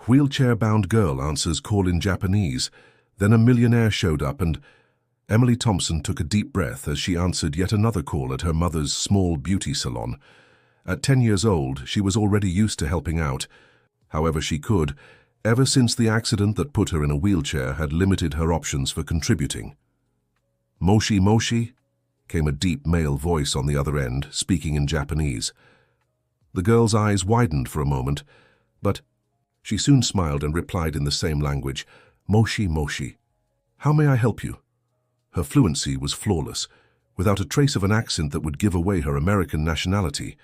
Wheelchair-bound girl answers call in Japanese. Then a millionaire showed up and Emily Thompson took a deep breath as she answered yet another call at her mother's small beauty salon. At 10 years old, she was already used to helping out, however she could, ever since the accident that put her in a wheelchair had limited her options for contributing. Moshi Moshi, came a deep male voice on the other end, speaking in Japanese. The girl's eyes widened for a moment, but she soon smiled and replied in the same language, Moshi Moshi. How may I help you? Her fluency was flawless, without a trace of an accent that would give away her American nationality.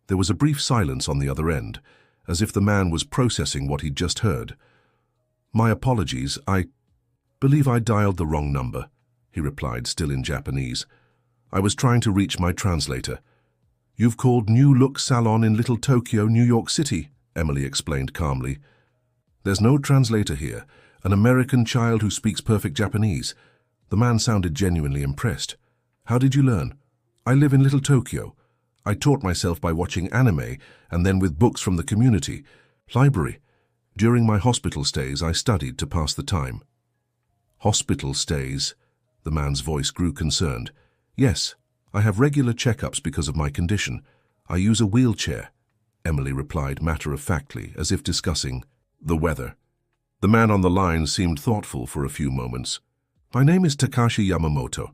There was a brief silence on the other end, as if the man was processing what he'd just heard. My apologies, I believe I dialed the wrong number, he replied, still in Japanese. I was trying to reach my translator. You've called New Look Salon in Little Tokyo, New York City, Emily explained calmly. There's no translator here, an American child who speaks perfect Japanese. The man sounded genuinely impressed. How did you learn? I live in Little Tokyo. I taught myself by watching anime and then with books from the community. Library. During my hospital stays, I studied to pass the time. Hospital stays? The man's voice grew concerned. Yes, I have regular checkups because of my condition. I use a wheelchair, Emily replied matter-of-factly, as if discussing the weather. The man on the line seemed thoughtful for a few moments. My name is Takashi Yamamoto.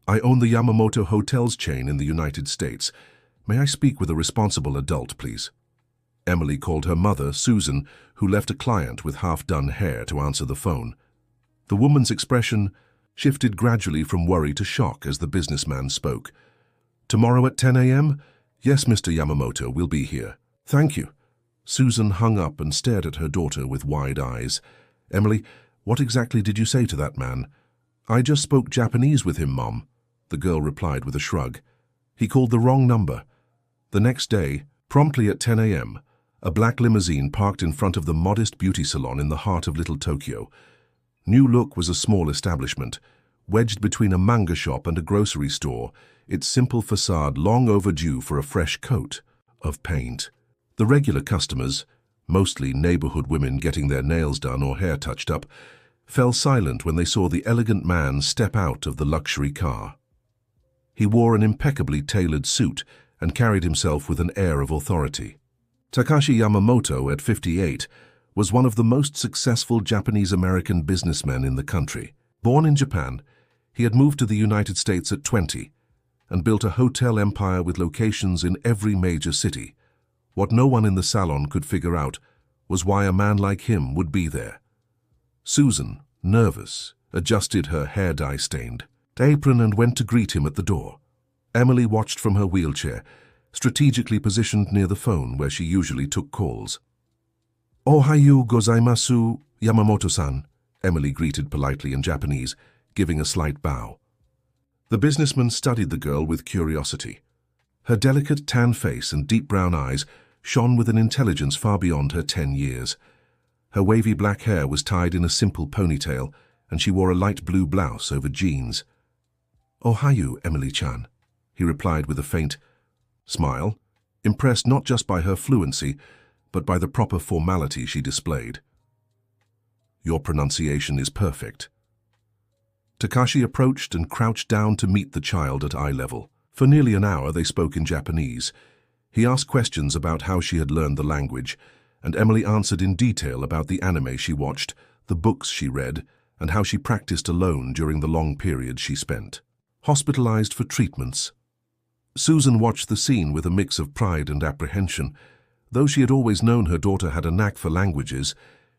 I own the Yamamoto Hotels chain in the United States. May I speak with a responsible adult, please? Emily called her mother, Susan, who left a client with half-done hair to answer the phone. The woman's expression shifted gradually from worry to shock as the businessman spoke. Tomorrow at 10 a.m.? Yes, Mr. Yamamoto, we'll be here. Thank you. Susan hung up and stared at her daughter with wide eyes. Emily, what exactly did you say to that man? I just spoke Japanese with him, Mom, the girl replied with a shrug. He called the wrong number. The next day, promptly at 10 a.m., a black limousine parked in front of the modest beauty salon in the heart of Little Tokyo. New Look was a small establishment, wedged between a manga shop and a grocery store, its simple facade long overdue for a fresh coat of paint. The regular customers, mostly neighborhood women getting their nails done or hair touched up, fell silent when they saw the elegant man step out of the luxury car. He wore an impeccably tailored suit and carried himself with an air of authority. Takashi Yamamoto, at 58, was one of the most successful Japanese-American businessmen in the country. Born in Japan, he had moved to the United States at 20 and built a hotel empire with locations in every major city. What no one in the salon could figure out was why a man like him would be there. Susan, nervous, adjusted her hair dye-stained apron and went to greet him at the door. Emily watched from her wheelchair, strategically positioned near the phone where she usually took calls. Ohayo gozaimasu, Yamamoto-san, Emily greeted politely in Japanese, giving a slight bow. The businessman studied the girl with curiosity. Her delicate tan face and deep brown eyes shone with an intelligence far beyond her 10 years. Her wavy black hair was tied in a simple ponytail, and she wore a light blue blouse over jeans. Ohayo, Emily-chan, he replied with a faint smile, impressed not just by her fluency, but by the proper formality she displayed. Your pronunciation is perfect. Takashi approached and crouched down to meet the child at eye level. For nearly an hour they spoke in Japanese. He asked questions about how she had learned the language, and Emily answered in detail about the anime she watched, the books she read, and how she practiced alone during the long period she spent. Hospitalized for treatments. Susan watched the scene with a mix of pride and apprehension. Though she had always known her daughter had a knack for languages,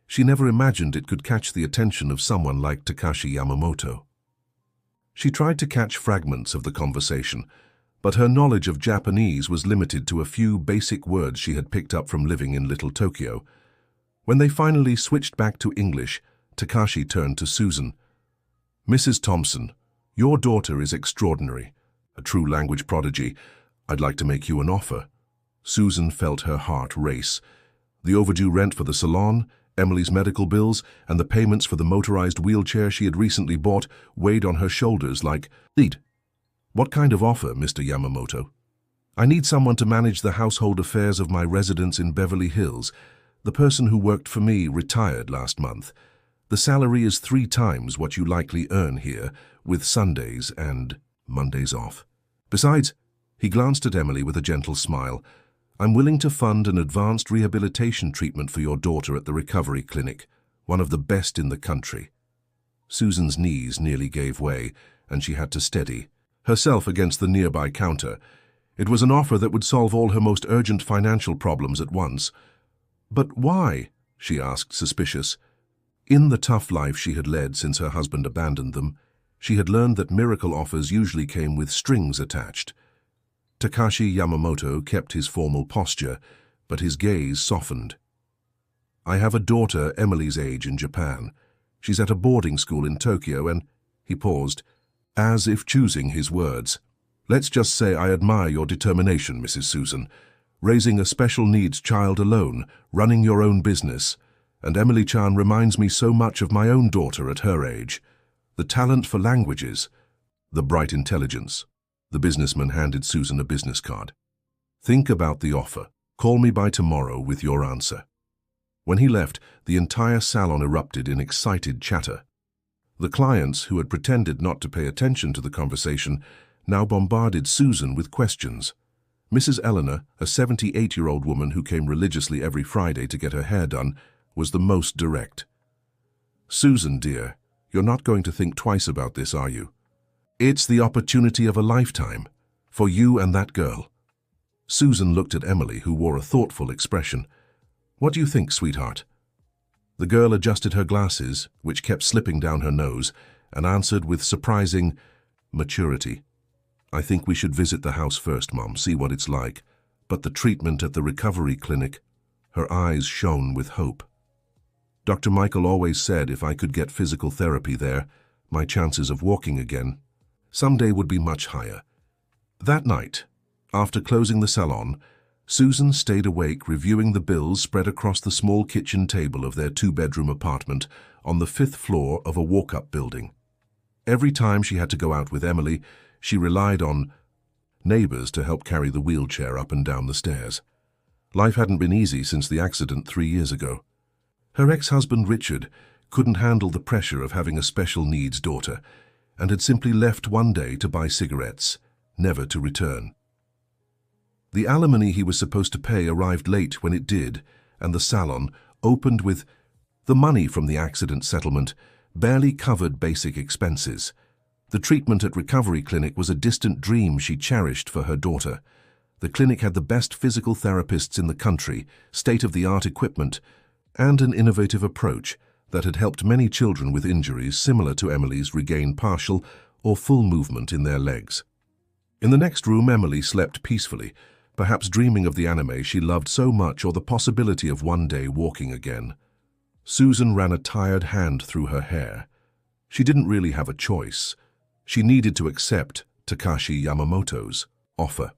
she never imagined it could catch the attention of someone like Takashi Yamamoto. She tried to catch fragments of the conversation, but her knowledge of Japanese was limited to a few basic words she had picked up from living in Little Tokyo. When they finally switched back to English, Takashi turned to Susan. Mrs. Thompson, your daughter is extraordinary, a true language prodigy. I'd like to make you an offer. Susan felt her heart race. The overdue rent for the salon, Emily's medical bills, and the payments for the motorized wheelchair she had recently bought weighed on her shoulders like lead. What kind of offer, Mr. Yamamoto? I need someone to manage the household affairs of my residence in Beverly Hills. The person who worked for me retired last month. The salary is 3 times what you likely earn here, with Sundays and Mondays off. Besides, he glanced at Emily with a gentle smile, I'm willing to fund an advanced rehabilitation treatment for your daughter at the recovery clinic, one of the best in the country. Susan's knees nearly gave way, and she had to steady herself against the nearby counter. It was an offer that would solve all her most urgent financial problems at once. But why? She asked, suspicious. In the tough life she had led since her husband abandoned them, she had learned that miracle offers usually came with strings attached. Takashi Yamamoto kept his formal posture, but his gaze softened. I have a daughter Emily's age in Japan. She's at a boarding school in Tokyo and, he paused, as if choosing his words. Let's just say I admire your determination, Mrs. Susan. Raising a special needs child alone, running your own business. And Emily-chan reminds me so much of my own daughter at her age. The talent for languages, the bright intelligence. The businessman handed Susan a business card. Think about the offer. Call me by tomorrow with your answer. When he left, the entire salon erupted in excited chatter. The clients, who had pretended not to pay attention to the conversation, now bombarded Susan with questions. Mrs. Eleanor, a 78-year-old woman who came religiously every Friday to get her hair done, was the most direct. Susan, dear, you're not going to think twice about this, are you? It's the opportunity of a lifetime, for you and that girl. Susan looked at Emily, who wore a thoughtful expression. What do you think, sweetheart? The girl adjusted her glasses, which kept slipping down her nose, and answered with surprising maturity. I think we should visit the house first, Mom, see what it's like. But the treatment at the recovery clinic, her eyes shone with hope. Dr. Michael always said if I could get physical therapy there, my chances of walking again someday would be much higher. That night, after closing the salon, Susan stayed awake reviewing the bills spread across the small kitchen table of their 2-bedroom apartment on the 5th floor of a walk-up building. Every time she had to go out with Emily, she relied on neighbors to help carry the wheelchair up and down the stairs. Life hadn't been easy since the accident 3 years ago. Her ex-husband, Richard, couldn't handle the pressure of having a special needs daughter and had simply left one day to buy cigarettes, never to return. The alimony he was supposed to pay arrived late when it did, and the salon, opened with the money from the accident settlement, barely covered basic expenses. The treatment at recovery clinic was a distant dream she cherished for her daughter. The clinic had the best physical therapists in the country, state-of-the-art equipment, and an innovative approach that had helped many children with injuries similar to Emily's regain partial or full movement in their legs. In the next room, Emily slept peacefully, perhaps dreaming of the anime she loved so much or the possibility of one day walking again. Susan ran a tired hand through her hair. She didn't really have a choice. She needed to accept Takashi Yamamoto's offer.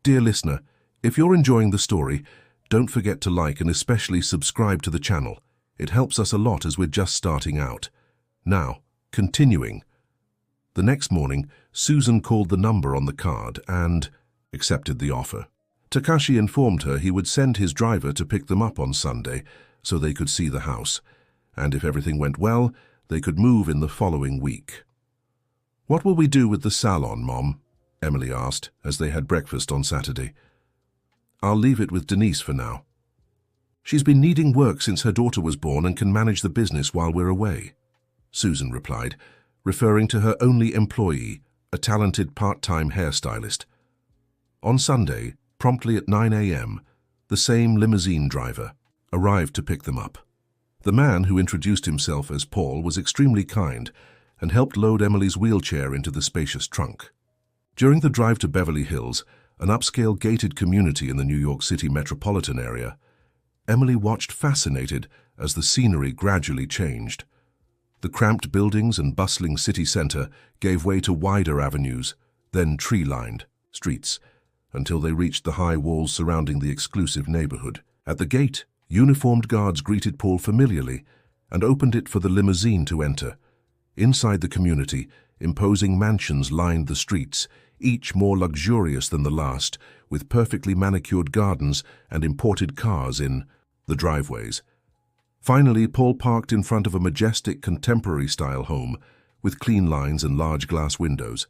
Dear listener, if you're enjoying the story, don't forget to like and especially subscribe to the channel. It helps us a lot as we're just starting out. Now, continuing. The next morning, Susan called the number on the card and accepted the offer. Takashi informed her he would send his driver to pick them up on Sunday so they could see the house, and if everything went well, they could move in the following week. What will we do with the salon, Mom? Emily asked as they had breakfast on Saturday. I'll leave it with Denise for now. She's been needing work since her daughter was born and can manage the business while we're away, Susan replied, referring to her only employee, a talented part-time hairstylist. On Sunday, promptly at 9 a.m., the same limousine driver arrived to pick them up. The man, who introduced himself as Paul, was extremely kind and helped load Emily's wheelchair into the spacious trunk. During the drive to Beverly Hills, an upscale gated community in the New York City metropolitan area, Emily watched fascinated as the scenery gradually changed. The cramped buildings and bustling city center gave way to wider avenues, then tree-lined streets, until they reached the high walls surrounding the exclusive neighborhood. At the gate, uniformed guards greeted Paul familiarly and opened it for the limousine to enter. Inside the community, imposing mansions lined the streets, each more luxurious than the last, with perfectly manicured gardens and imported cars in the driveways. Finally, Paul parked in front of a majestic contemporary-style home with clean lines and large glass windows.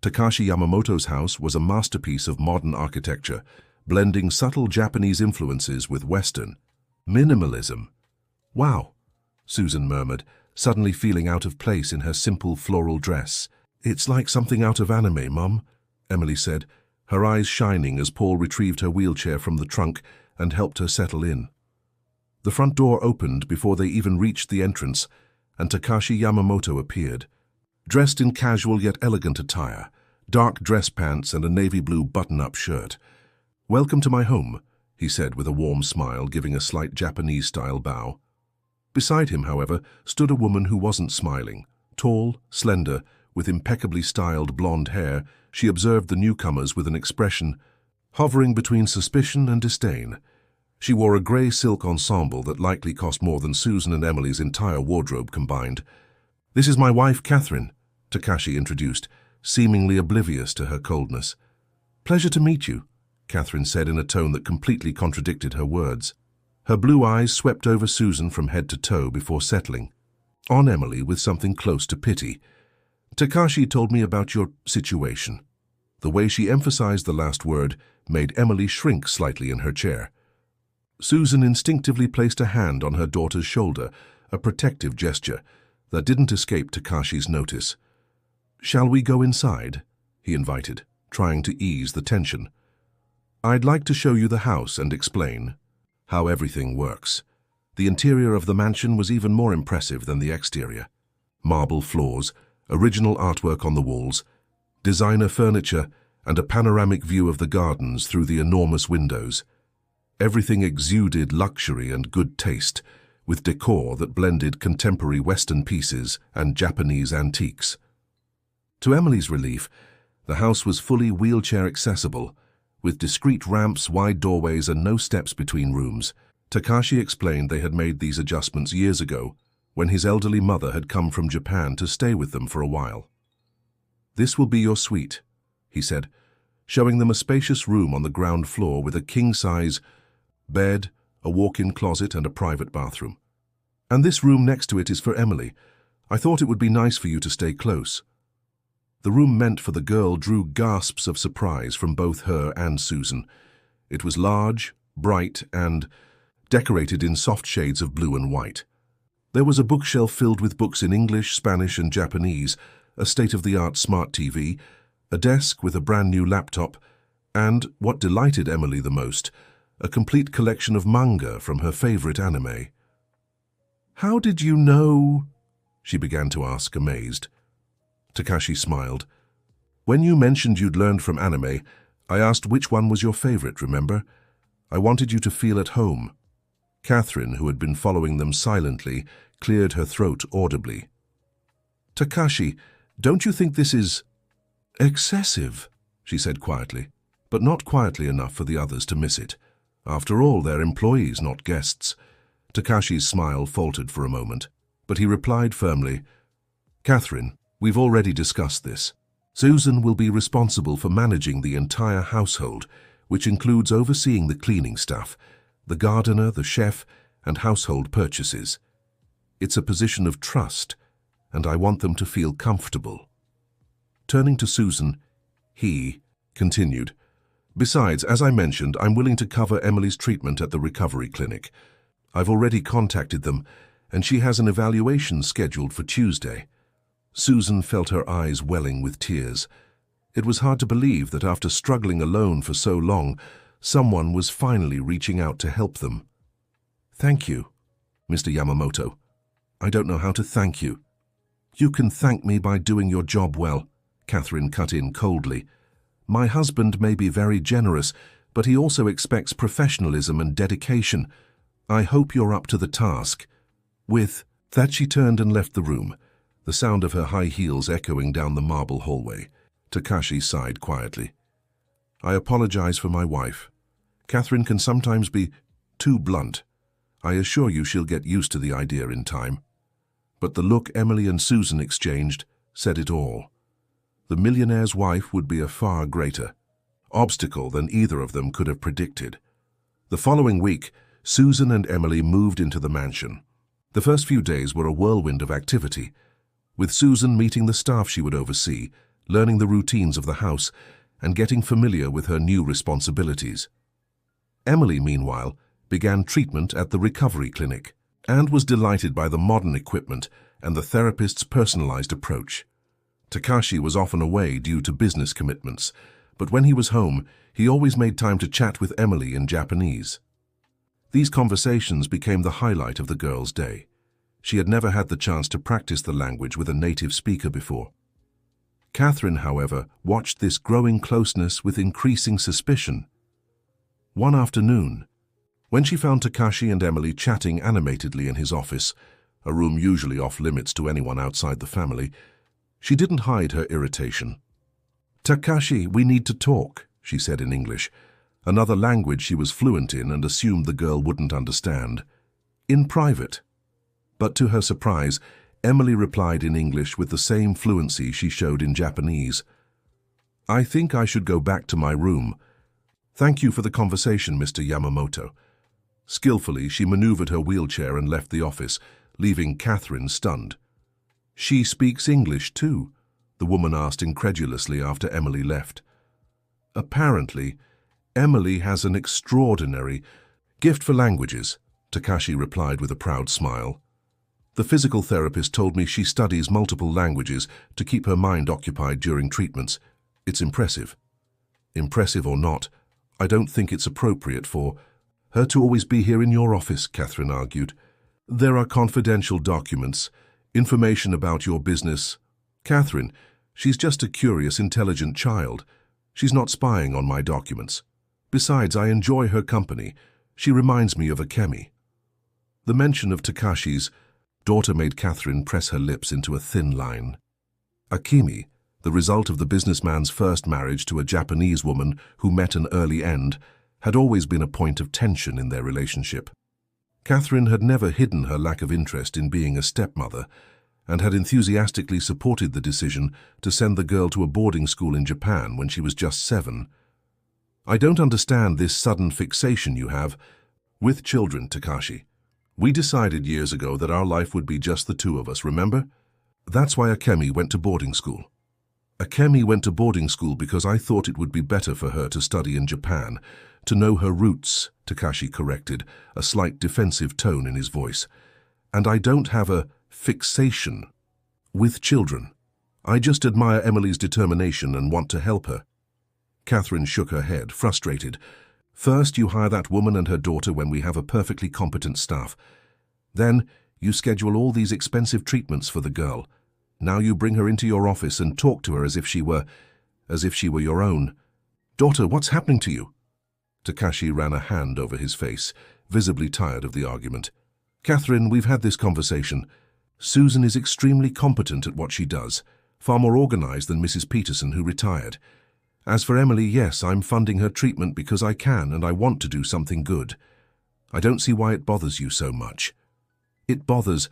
Takashi Yamamoto's house was a masterpiece of modern architecture, blending subtle Japanese influences with Western minimalism. "Wow," Susan murmured, suddenly feeling out of place in her simple floral dress. "It's like something out of anime, Mum," Emily said, her eyes shining as Paul retrieved her wheelchair from the trunk and helped her settle in. The front door opened before they even reached the entrance, and Takashi Yamamoto appeared. Dressed in casual yet elegant attire, dark dress pants and a navy blue button-up shirt. "Welcome to my home," he said with a warm smile, giving a slight Japanese-style bow. Beside him, however, stood a woman who wasn't smiling. Tall, slender, with impeccably styled blonde hair, she observed the newcomers with an expression hovering between suspicion and disdain. She wore a grey silk ensemble that likely cost more than Susan and Emily's entire wardrobe combined. "This is my wife, Catherine," Takashi introduced, seemingly oblivious to her coldness. "Pleasure to meet you," Catherine said in a tone that completely contradicted her words. Her blue eyes swept over Susan from head to toe before settling on Emily with something close to pity. "Takashi told me about your situation." The way she emphasized the last word made Emily shrink slightly in her chair. Susan instinctively placed a hand on her daughter's shoulder, a protective gesture that didn't escape Takashi's notice. "Shall we go inside?" he invited, trying to ease the tension. "I'd like to show you the house and explain how everything works." The interior of the mansion was even more impressive than the exterior. Marble floors, original artwork on the walls, designer furniture, and a panoramic view of the gardens through the enormous windows. Everything exuded luxury and good taste, with decor that blended contemporary Western pieces and Japanese antiques. To Emily's relief, the house was fully wheelchair accessible, with discreet ramps, wide doorways, and no steps between rooms. Takashi explained they had made these adjustments years ago, when his elderly mother had come from Japan to stay with them for a while. "This will be your suite," he said, showing them a spacious room on the ground floor with a king-size bed, a walk-in closet, and a private bathroom. "And this room next to it is for Emily. I thought it would be nice for you to stay close." The room meant for the girl drew gasps of surprise from both her and Susan. It was large, bright, and decorated in soft shades of blue and white. There was a bookshelf filled with books in English, Spanish, and Japanese, a state-of-the-art smart TV, a desk with a brand-new laptop, and, what delighted Emily the most, a complete collection of manga from her favorite anime. "How did you know?" she began to ask, amazed. Takashi smiled. "When you mentioned you'd learned from anime, I asked which one was your favorite, remember? I wanted you to feel at home." Catherine, who had been following them silently, cleared her throat audibly. "Takashi, don't you think this is excessive?" she said quietly, but not quietly enough for the others to miss it. After all, they're employees, not guests. Takashi's smile faltered for a moment, but he replied firmly, "Catherine, we've already discussed this. Susan will be responsible for managing the entire household, which includes overseeing the cleaning staff, the gardener, the chef, and household purchases. It's a position of trust, and I want them to feel comfortable." Turning to Susan, he continued, "Besides, as I mentioned, I'm willing to cover Emily's treatment at the recovery clinic. I've already contacted them, and she has an evaluation scheduled for Tuesday." Susan felt her eyes welling with tears. It was hard to believe that after struggling alone for so long, someone was finally reaching out to help them. "Thank you, Mr. Yamamoto. I don't know how to thank you." "You can thank me by doing your job well," Catherine cut in coldly. "My husband may be very generous, but he also expects professionalism and dedication. I hope you're up to the task." With that, she turned and left the room, the sound of her high heels echoing down the marble hallway. Takashi sighed quietly. "I apologize for my wife. Catherine can sometimes be too blunt. I assure you she'll get used to the idea in time." But the look Emily and Susan exchanged said it all. The millionaire's wife would be a far greater obstacle than either of them could have predicted. The following week, Susan and Emily moved into the mansion. The first few days were a whirlwind of activity, with Susan meeting the staff she would oversee, learning the routines of the house, and getting familiar with her new responsibilities. Emily, meanwhile, began treatment at the recovery clinic and was delighted by the modern equipment and the therapist's personalized approach. Takashi was often away due to business commitments, but when he was home, he always made time to chat with Emily in Japanese. These conversations became the highlight of the girl's day. She had never had the chance to practice the language with a native speaker before. Catherine, however, watched this growing closeness with increasing suspicion. One afternoon, when she found Takashi and Emily chatting animatedly in his office, a room usually off-limits to anyone outside the family, she didn't hide her irritation. "Takashi, we need to talk," she said in English, another language she was fluent in and assumed the girl wouldn't understand. "In private." But to her surprise, Emily replied in English with the same fluency she showed in Japanese. "I think I should go back to my room. Thank you for the conversation, Mr. Yamamoto." Skillfully, she maneuvered her wheelchair and left the office, leaving Catherine stunned. "She speaks English too?" the woman asked incredulously after Emily left. "Apparently, Emily has an extraordinary gift for languages," Takashi replied with a proud smile. "The physical therapist told me she studies multiple languages to keep her mind occupied during treatments. It's impressive." "Impressive or not, I don't think it's appropriate for her to always be here in your office," Catherine argued. "There are confidential documents, information about your business." "Catherine, she's just a curious, intelligent child. She's not spying on my documents. Besides, I enjoy her company. She reminds me of Akemi." The mention of Takashi's daughter made Catherine press her lips into a thin line. Akemi, the result of the businessman's first marriage to a Japanese woman who met an early end, had always been a point of tension in their relationship. Catherine had never hidden her lack of interest in being a stepmother and had enthusiastically supported the decision to send the girl to a boarding school in Japan when she was just 7. "I don't understand this sudden fixation you have with children, Takashi. We decided years ago that our life would be just the two of us, remember? That's why Akemi went to boarding school." "Akemi went to boarding school because I thought it would be better for her to study in Japan, to know her roots," Takashi corrected, a slight defensive tone in his voice. "And I don't have a fixation with children. I just admire Emily's determination and want to help her." Catherine shook her head, frustrated. "First, you hire that woman and her daughter when we have a perfectly competent staff. Then, you schedule all these expensive treatments for the girl. Now you bring her into your office and talk to her as if she were your own. Daughter, what's happening to you?" Takashi ran a hand over his face, visibly tired of the argument. "Catherine, we've had this conversation. Susan is extremely competent at what she does, far more organized than Mrs. Peterson, who retired. As for Emily, yes, I'm funding her treatment because I can and I want to do something good. I don't see why it bothers you so much." "It bothers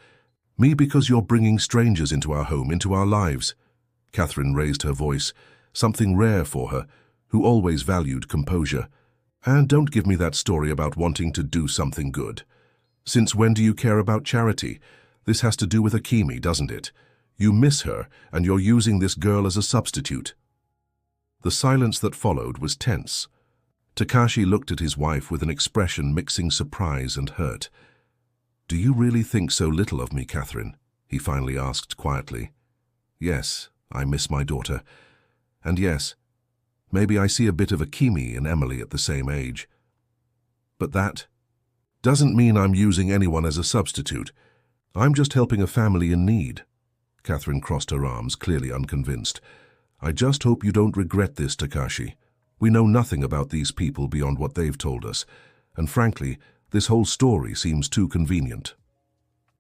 me because you're bringing strangers into our home, into our lives." Catherine raised her voice, something rare for her, who always valued composure. "And don't give me that story about wanting to do something good. Since when do you care about charity? This has to do with Akemi, doesn't it? You miss her, and you're using this girl as a substitute." The silence that followed was tense. Takashi looked at his wife with an expression mixing surprise and hurt. "Do you really think so little of me, Catherine?" he finally asked quietly. "Yes, I miss my daughter. And yes, maybe I see a bit of Akemi and Emily at the same age. But that doesn't mean I'm using anyone as a substitute. I'm just helping a family in need." Catherine crossed her arms, clearly unconvinced. "I just hope you don't regret this, Takashi. We know nothing about these people beyond what they've told us, and frankly, this whole story seems too convenient.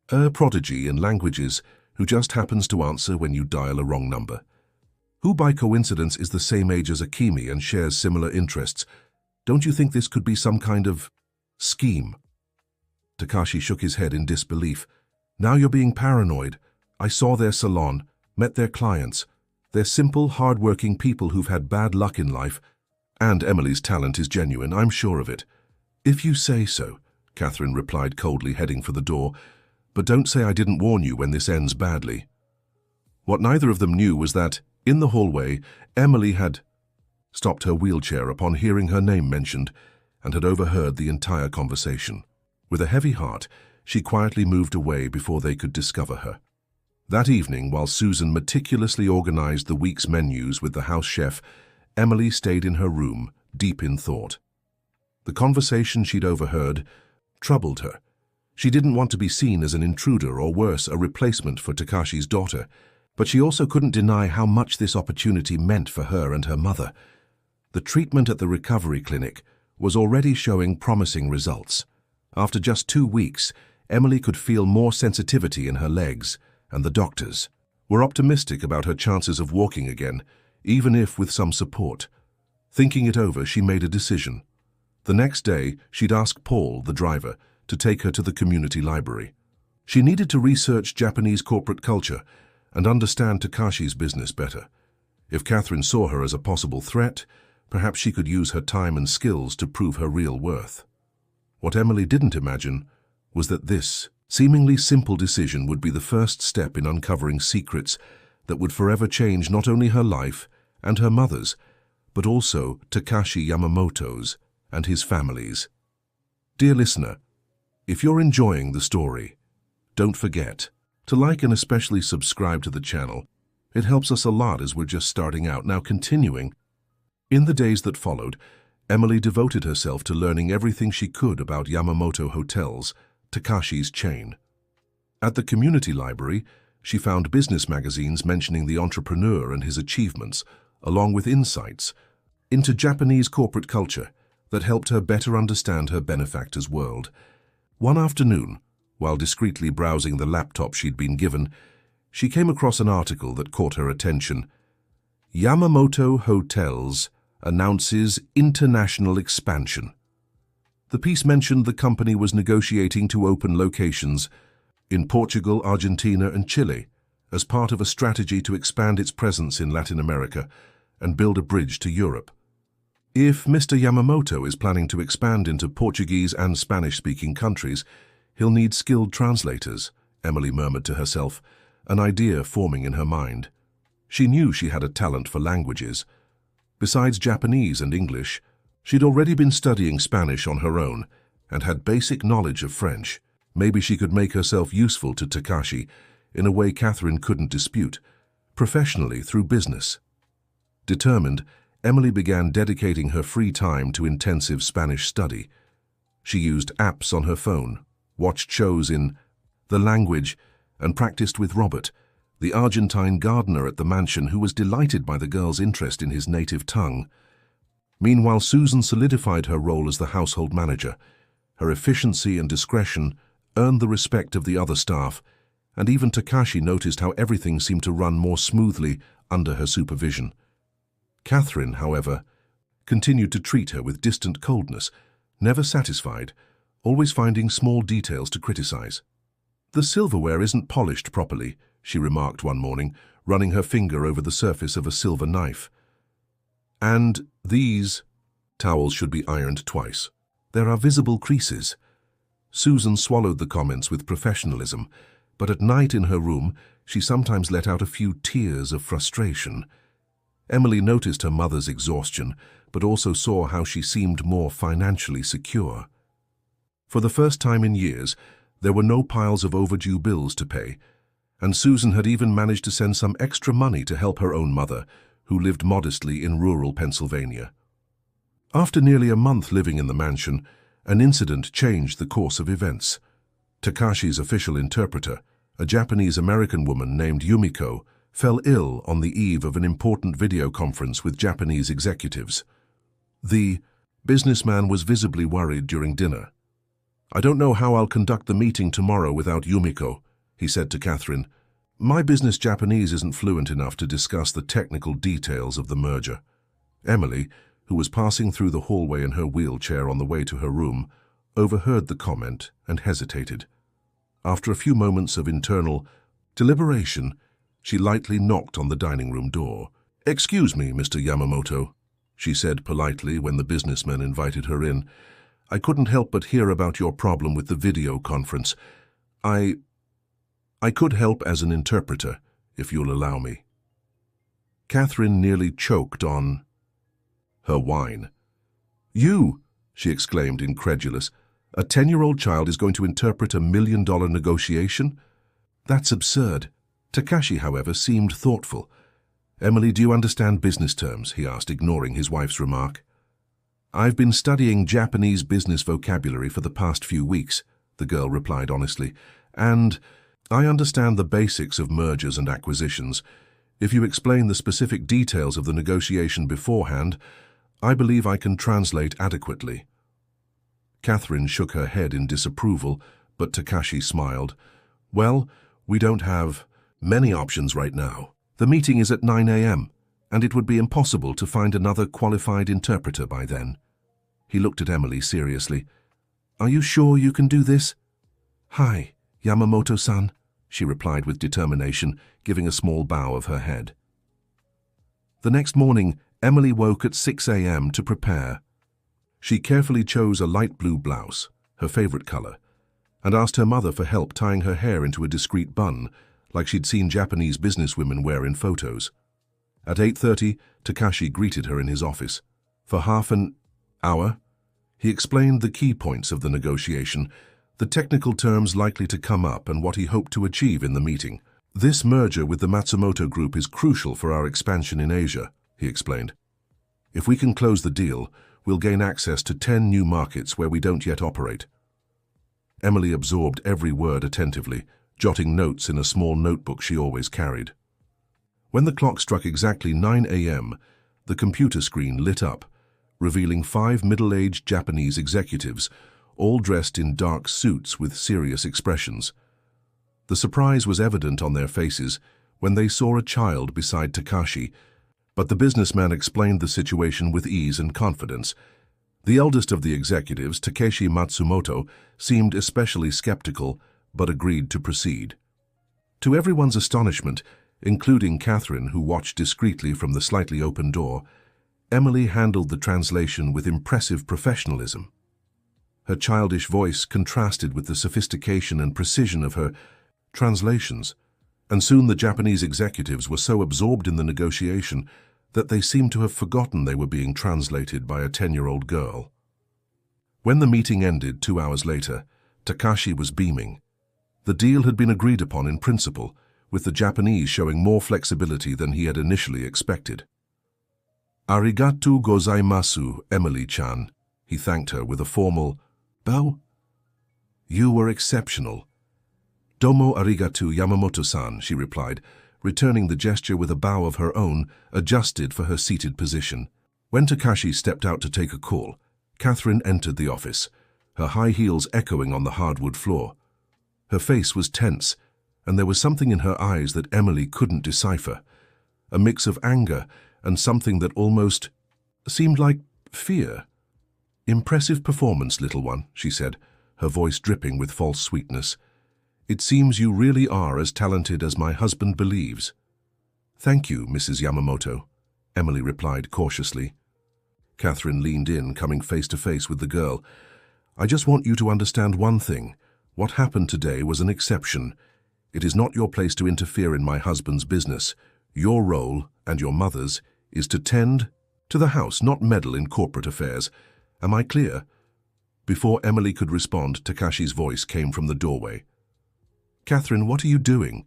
A prodigy in languages who just happens to answer when you dial a wrong number. Who by coincidence is the same age as Akemi and shares similar interests. Don't you think this could be some kind of scheme?" Takashi shook his head in disbelief. "Now you're being paranoid. I saw their salon, met their clients. They're simple, hard-working people who've had bad luck in life, and Emily's talent is genuine, I'm sure of it." "If you say so," Catherine replied coldly, heading for the door. "But don't say I didn't warn you when this ends badly." What neither of them knew was that, in the hallway, Emily had stopped her wheelchair upon hearing her name mentioned and had overheard the entire conversation. With a heavy heart, she quietly moved away before they could discover her. That evening, while Susan meticulously organized the week's menus with the house chef, Emily stayed in her room, deep in thought. The conversation she'd overheard troubled her. She didn't want to be seen as an intruder or worse, a replacement for Takashi's daughter, but she also couldn't deny how much this opportunity meant for her and her mother. The treatment at the recovery clinic was already showing promising results. After just 2 weeks, Emily could feel more sensitivity in her legs, and the doctors were optimistic about her chances of walking again, even if with some support. Thinking it over, she made a decision. The next day, she'd ask Paul, the driver, to take her to the community library. She needed to research Japanese corporate culture and understand Takashi's business better. If Catherine saw her as a possible threat, perhaps she could use her time and skills to prove her real worth. What Emily didn't imagine was that this seemingly simple decision would be the first step in uncovering secrets that would forever change not only her life and her mother's, but also Takashi Yamamoto's and his family's. Dear listener, if you're enjoying the story, don't forget to like and especially subscribe to the channel. It helps us a lot as we're just starting out. Now continuing, in the days that followed, Emily devoted herself to learning everything she could about Yamamoto Hotels, Takashi's chain. At the community library, she found business magazines mentioning the entrepreneur and his achievements, along with insights into Japanese corporate culture that helped her better understand her benefactor's world. One afternoon, while discreetly browsing the laptop she'd been given, she came across an article that caught her attention. Yamamoto Hotels announces international expansion. The piece mentioned the company was negotiating to open locations in Portugal, Argentina, and Chile as part of a strategy to expand its presence in Latin America and build a bridge to Europe. If Mr. Yamamoto is planning to expand into Portuguese and Spanish-speaking countries, he'll need skilled translators, Emily murmured to herself, an idea forming in her mind. She knew she had a talent for languages. Besides Japanese and English, she'd already been studying Spanish on her own and had basic knowledge of French. Maybe she could make herself useful to Takashi in a way Catherine couldn't dispute, professionally through business. Determined, Emily began dedicating her free time to intensive Spanish study. She used apps on her phone, watched shows in the language, and practiced with Robert, the Argentine gardener at the mansion who was delighted by the girl's interest in his native tongue. Meanwhile, Susan solidified her role as the household manager. Her efficiency and discretion earned the respect of the other staff, and even Takashi noticed how everything seemed to run more smoothly under her supervision. Catherine, however, continued to treat her with distant coldness, never satisfied, always finding small details to criticize. "The silverware isn't polished properly," she remarked one morning, running her finger over the surface of a silver knife. "And these towels should be ironed twice. There are visible creases." Susan swallowed the comments with professionalism, but at night in her room, she sometimes let out a few tears of frustration. Emily noticed her mother's exhaustion, but also saw how she seemed more financially secure. For the first time in years, there were no piles of overdue bills to pay, and Susan had even managed to send some extra money to help her own mother, who lived modestly in rural Pennsylvania. After nearly a month living in the mansion, an incident changed the course of events. Takashi's official interpreter, a Japanese-American woman named Yumiko, fell ill on the eve of an important video conference with Japanese executives. The businessman was visibly worried during dinner. "I don't know how I'll conduct the meeting tomorrow without Yumiko," he said to Catherine. "My business Japanese isn't fluent enough to discuss the technical details of the merger." Emily, who was passing through the hallway in her wheelchair on the way to her room, overheard the comment and hesitated. After a few moments of internal deliberation, she lightly knocked on the dining room door. "Excuse me, Mr. Yamamoto," she said politely when the businessman invited her in. I couldn't help but hear about your problem with the video conference. I could help as an interpreter, if you'll allow me." Catherine nearly choked on her wine. "You!" she exclaimed, incredulous. "A 10-year-old child is going to interpret a $1 million negotiation? That's absurd." Takashi, however, seemed thoughtful. "Emily, do you understand business terms?" he asked, ignoring his wife's remark. "I've been studying Japanese business vocabulary for the past few weeks," the girl replied honestly, "and I understand the basics of mergers and acquisitions. If you explain the specific details of the negotiation beforehand, I believe I can translate adequately." Catherine shook her head in disapproval, but Takashi smiled. "Well, we don't have many options right now. The meeting is at 9 a.m., and it would be impossible to find another qualified interpreter by then." He looked at Emily seriously. "Are you sure you can do this?" "Hi, Yamamoto-san," she replied with determination, giving a small bow of her head. The next morning, Emily woke at 6 a.m. to prepare. She carefully chose a light blue blouse, her favorite color, and asked her mother for help tying her hair into a discreet bun, like she'd seen Japanese businesswomen wear in photos. At 8:30, Takashi greeted her in his office. For half an hour, he explained the key points of the negotiation, the technical terms likely to come up, and what he hoped to achieve in the meeting. "This merger with the Matsumoto Group is crucial for our expansion in Asia," he explained. "If we can close the deal, we'll gain access to 10 new markets where we don't yet operate." Emily absorbed every word attentively, jotting notes in a small notebook she always carried. When the clock struck exactly 9 a.m., the computer screen lit up, revealing 5 middle-aged Japanese executives, all dressed in dark suits with serious expressions. The surprise was evident on their faces when they saw a child beside Takashi, but the businessman explained the situation with ease and confidence. The eldest of the executives, Takeshi Matsumoto, seemed especially skeptical, but agreed to proceed. To everyone's astonishment, including Catherine, who watched discreetly from the slightly open door, Emily handled the translation with impressive professionalism. Her childish voice contrasted with the sophistication and precision of her translations, and soon the Japanese executives were so absorbed in the negotiation that they seemed to have forgotten they were being translated by a 10-year-old girl. When the meeting ended 2 hours later, Takashi was beaming. The deal had been agreed upon in principle, with the Japanese showing more flexibility than he had initially expected. "Arigatou gozaimasu, Emily-chan," he thanked her with a formal bow. "You were exceptional." "Domo arigatou, Yamamoto-san," she replied, returning the gesture with a bow of her own, adjusted for her seated position. When Takashi stepped out to take a call, Catherine entered the office, her high heels echoing on the hardwood floor. Her face was tense, and there was something in her eyes that Emily couldn't decipher, a mix of anger and something that almost seemed like fear. "Impressive performance, little one," she said, her voice dripping with false sweetness. "It seems you really are as talented as my husband believes." "Thank you, Mrs. Yamamoto," Emily replied cautiously. Catherine leaned in, coming face to face with the girl. "I just want you to understand one thing. What happened today was an exception. It is not your place to interfere in my husband's business. Your role, and your mother's, is to tend to the house, not meddle in corporate affairs. Am I clear?" Before Emily could respond, Takashi's voice came from the doorway. "Catherine, what are you doing?"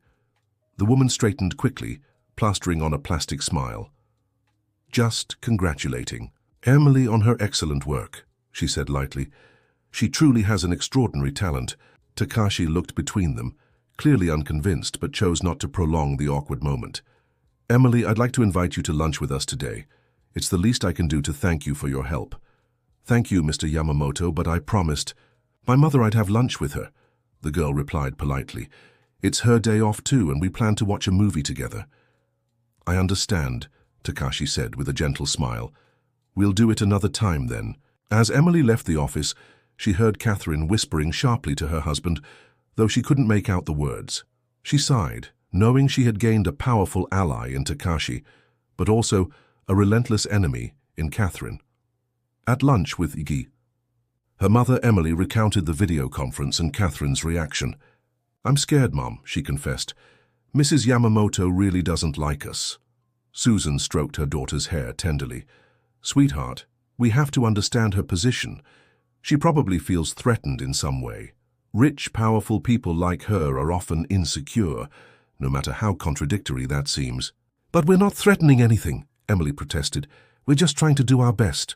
The woman straightened quickly, plastering on a plastic smile. "Just congratulating Emily on her excellent work," she said lightly. "She truly has an extraordinary talent." Takashi looked between them, clearly unconvinced, but chose not to prolong the awkward moment. "Emily, I'd like to invite you to lunch with us today. It's the least I can do to thank you for your help." "Thank you, Mr. Yamamoto, but I promised my mother I'd have lunch with her," the girl replied politely. "It's her day off too, and we plan to watch a movie together." "I understand," Takashi said with a gentle smile. "We'll do it another time then." As Emily left the office, she heard Catherine whispering sharply to her husband, though she couldn't make out the words. She sighed, knowing she had gained a powerful ally in Takashi, but also a relentless enemy in Catherine. At lunch with Iggy, Her mother, Emily, recounted the video conference and Catherine's reaction. "I'm scared, Mom," she confessed. "Mrs. Yamamoto really doesn't like us." Susan stroked her daughter's hair tenderly. "Sweetheart, we have to understand her position. She probably feels threatened in some way. Rich, powerful people like her are often insecure, no matter how contradictory that seems." "But we're not threatening anything," Emily protested. "We're just trying to do our best."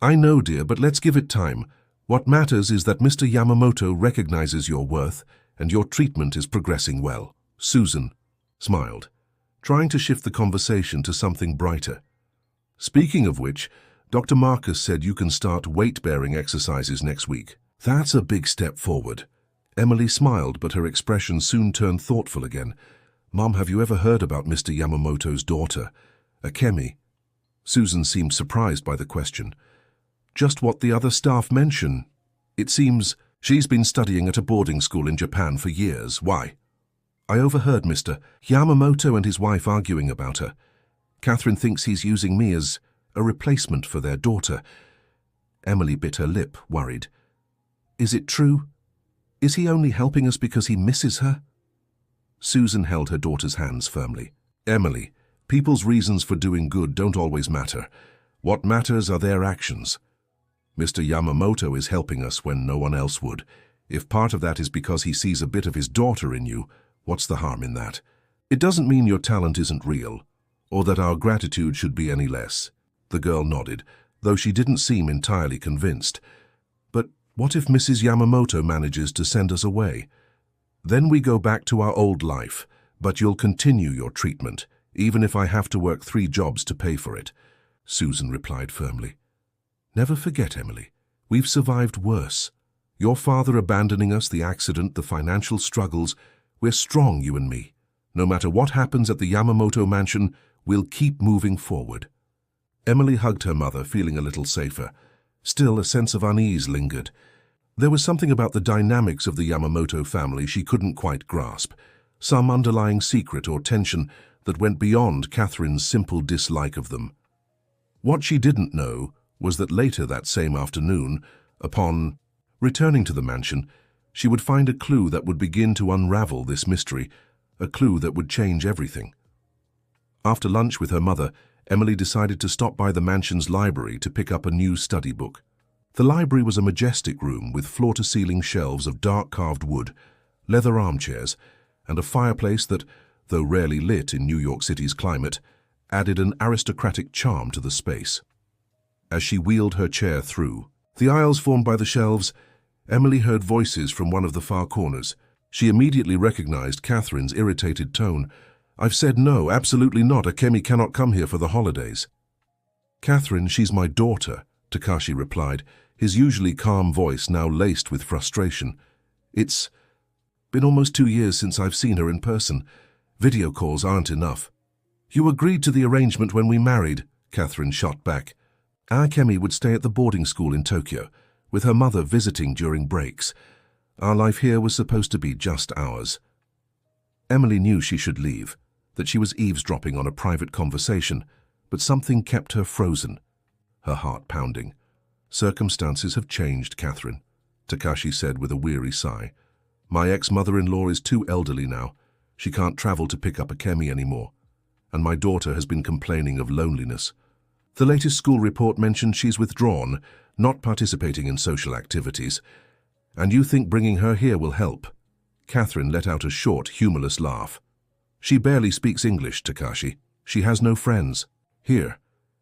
"I know, dear, but let's give it time. What matters is that Mr. Yamamoto recognizes your worth and your treatment is progressing well." Susan smiled, trying to shift the conversation to something brighter. "Speaking of which, Dr. Marcus said you can start weight-bearing exercises next week." "That's a big step forward." Emily smiled, but her expression soon turned thoughtful again. "Mom, have you ever heard about Mr. Yamamoto's daughter, Akemi?" Susan seemed surprised by the question. "Just what the other staff mention. It seems she's been studying at a boarding school in Japan for years. Why?" "I overheard Mr. Yamamoto and his wife arguing about her. Catherine thinks he's using me as a replacement for their daughter." Emily bit her lip, worried. "Is it true? Is he only helping us because he misses her?" Susan held her daughter's hands firmly. "Emily, people's reasons for doing good don't always matter. What matters are their actions. Mr. Yamamoto is helping us when no one else would. If part of that is because he sees a bit of his daughter in you, what's the harm in that? It doesn't mean your talent isn't real, or that our gratitude should be any less." The girl nodded, though she didn't seem entirely convinced. "But what if Mrs. Yamamoto manages to send us away? Then we go back to our old life, but you'll continue your treatment, even if I have to work 3 jobs to pay for it," Susan replied firmly. "Never forget, Emily, we've survived worse. Your father abandoning us, the accident, the financial struggles. We're strong, you and me. No matter what happens at the Yamamoto mansion, we'll keep moving forward." Emily hugged her mother, feeling a little safer. Still, a sense of unease lingered. There was something about the dynamics of the Yamamoto family she couldn't quite grasp, some underlying secret or tension that went beyond Catherine's simple dislike of them. What she didn't know was that later that same afternoon, upon returning to the mansion, she would find a clue that would begin to unravel this mystery, a clue that would change everything. After lunch with her mother, Emily decided to stop by the mansion's library to pick up a new study book. The library was a majestic room with floor-to-ceiling shelves of dark carved wood, leather armchairs, and a fireplace that, though rarely lit in New York City's climate, added an aristocratic charm to the space. As she wheeled her chair through the aisles formed by the shelves, Emily heard voices from one of the far corners. She immediately recognized Catherine's irritated tone. "I've said no, absolutely not. Akemi cannot come here for the holidays." "Catherine, she's my daughter," Takashi replied, his usually calm voice now laced with frustration. "It's been almost 2 years since I've seen her in person. Video calls aren't enough." "You agreed to the arrangement when we married," Catherine shot back. "Akemi would stay at the boarding school in Tokyo, with her mother visiting during breaks. Our life here was supposed to be just ours." Emily knew she should leave, that she was eavesdropping on a private conversation, but something kept her frozen, her heart pounding. "Circumstances have changed, Catherine," Takashi said with a weary sigh. "My ex-mother-in-law is too elderly now. She can't travel to pick up Akemi anymore. And my daughter has been complaining of loneliness. The latest school report mentioned she's withdrawn, not participating in social activities. And you think bringing her here will help?" Catherine let out a short, humorless laugh. "She barely speaks English, Takashi. She has no friends here.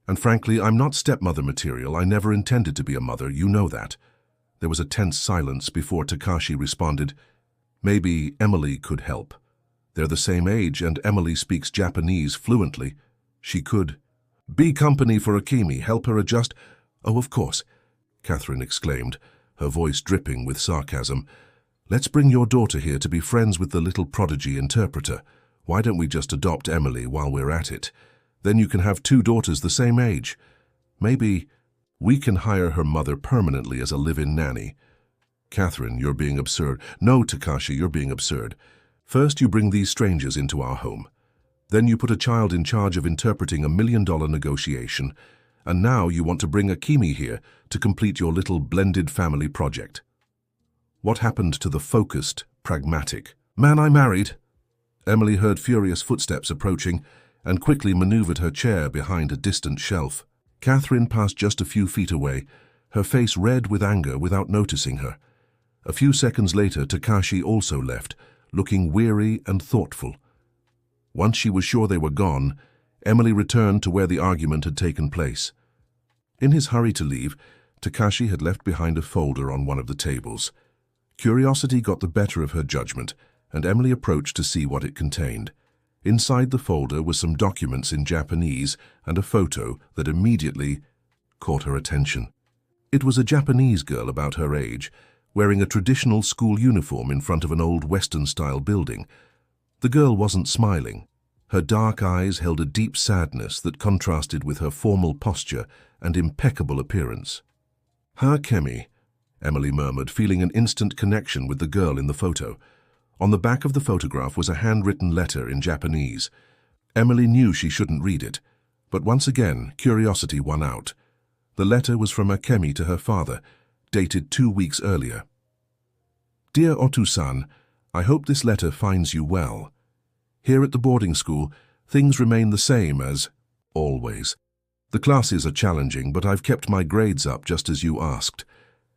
And frankly, I'm not stepmother material. I never intended to be a mother, you know that." There was a tense silence before Takashi responded, "Maybe Emily could help. They're the same age, and Emily speaks Japanese fluently. She could be company for Akemi, help her adjust." "Oh, of course," Catherine exclaimed, her voice dripping with sarcasm. "Let's bring your daughter here to be friends with the little prodigy interpreter. Why don't we just adopt Emily while we're at it? Then you can have 2 daughters the same age. Maybe we can hire her mother permanently as a live-in nanny." "Catherine, you're being absurd." "No, Takashi, you're being absurd. First you bring these strangers into our home. Then you put a child in charge of interpreting $1 million negotiation. and now you want to bring Akemi here to complete your little blended family project. What happened to the focused, pragmatic man I married? Emily heard furious footsteps approaching and quickly maneuvered her chair behind a distant shelf. Catherine passed just a few feet away, her face red with anger without noticing her. A few seconds later, Takashi also left, looking weary and thoughtful. Once she was sure they were gone, Emily returned to where the argument had taken place. In his hurry to leave, Takashi had left behind a folder on one of the tables. Curiosity got the better of her judgment, and Emily approached to see what it contained. Inside the folder were some documents in Japanese and a photo that immediately caught her attention. It was a Japanese girl about her age, wearing a traditional school uniform in front of an old Western-style building. The girl wasn't smiling. Her dark eyes held a deep sadness that contrasted with her formal posture and impeccable appearance. "Akemi," Emily murmured, feeling an instant connection with the girl in the photo. On the back of the photograph was a handwritten letter in Japanese. Emily knew she shouldn't read it, but once again, curiosity won out. The letter was from Akemi to her father, dated 2 weeks earlier. "Dear Otu-san, I hope this letter finds you well. Here at the boarding school, things remain the same as always. The classes are challenging, but I've kept my grades up just as you asked.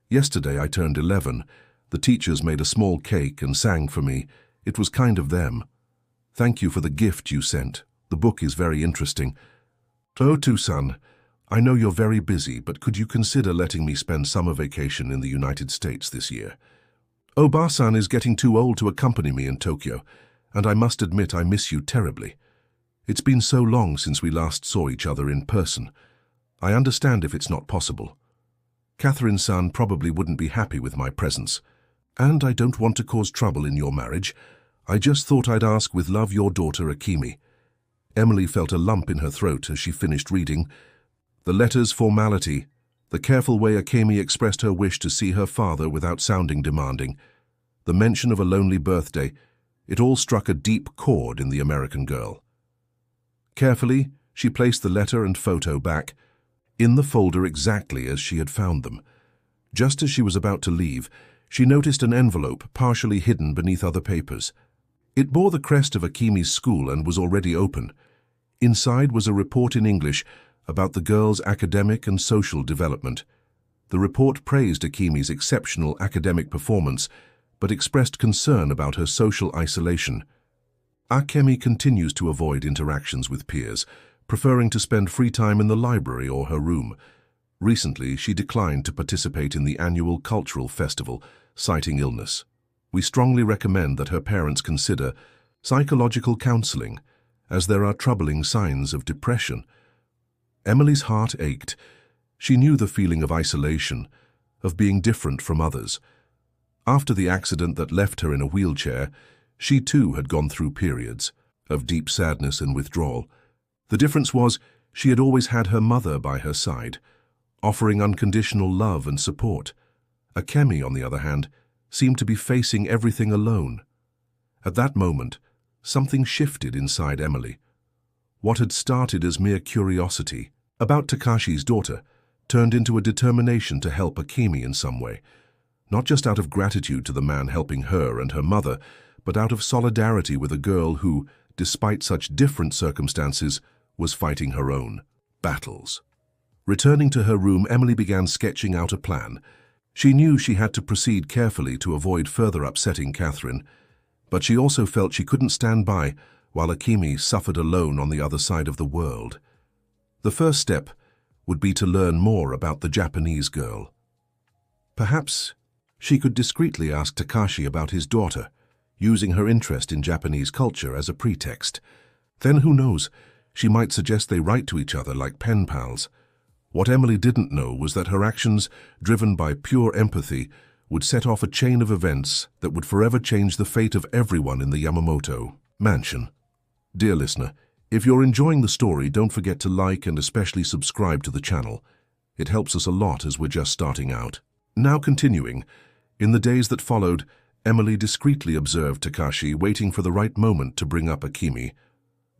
Yesterday I turned 11. The teachers made a small cake and sang for me. It was kind of them. Thank you for the gift you sent. The book is very interesting. Otu-san, I know you're very busy, but could you consider letting me spend summer vacation in the United States this year? Oba-san is getting too old to accompany me in Tokyo, and I must admit I miss you terribly. It's been so long since we last saw each other in person. I understand if it's not possible. Catherine-san probably wouldn't be happy with my presence. And I don't want to cause trouble in your marriage. I just thought I'd ask with love, your daughter Akemi." Emily felt a lump in her throat as she finished reading. The letter's formality, the careful way Akemi expressed her wish to see her father without sounding demanding, the mention of a lonely birthday, it all struck a deep chord in the American girl. Carefully, she placed the letter and photo back, in the folder exactly as she had found them. Just as she was about to leave, she noticed an envelope partially hidden beneath other papers. It bore the crest of Akemi's school and was already open. Inside was a report in English about the girl's academic and social development. The report praised Akemi's exceptional academic performance, but expressed concern about her social isolation. Akemi continues to avoid interactions with peers, preferring to spend free time in the library or her room. Recently, she declined to participate in the annual cultural festival, citing illness. We strongly recommend that her parents consider psychological counseling, as there are troubling signs of depression. Emily's heart ached. She knew the feeling of isolation, of being different from others. After the accident that left her in a wheelchair, she too had gone through periods of deep sadness and withdrawal. The difference was she had always had her mother by her side, offering unconditional love and support. Akemi, on the other hand, seemed to be facing everything alone. At that moment, something shifted inside Emily. What had started as mere curiosity about Takashi's daughter turned into a determination to help Akemi in some way, not just out of gratitude to the man helping her and her mother, but out of solidarity with a girl who, despite such different circumstances, was fighting her own battles. Returning to her room, Emily began sketching out a plan. She knew she had to proceed carefully to avoid further upsetting Catherine, but she also felt she couldn't stand by while Akemi suffered alone on the other side of the world. The first step would be to learn more about the Japanese girl. Perhaps she could discreetly ask Takashi about his daughter, using her interest in Japanese culture as a pretext. Then, who knows, she might suggest they write to each other like pen pals. What Emily didn't know was that her actions, driven by pure empathy, would set off a chain of events that would forever change the fate of everyone in the Yamamoto mansion. Dear listener, if you're enjoying the story, don't forget to like and especially subscribe to the channel. It helps us a lot as we're just starting out. Now continuing, in the days that followed, Emily discreetly observed Takashi waiting for the right moment to bring up Akemi.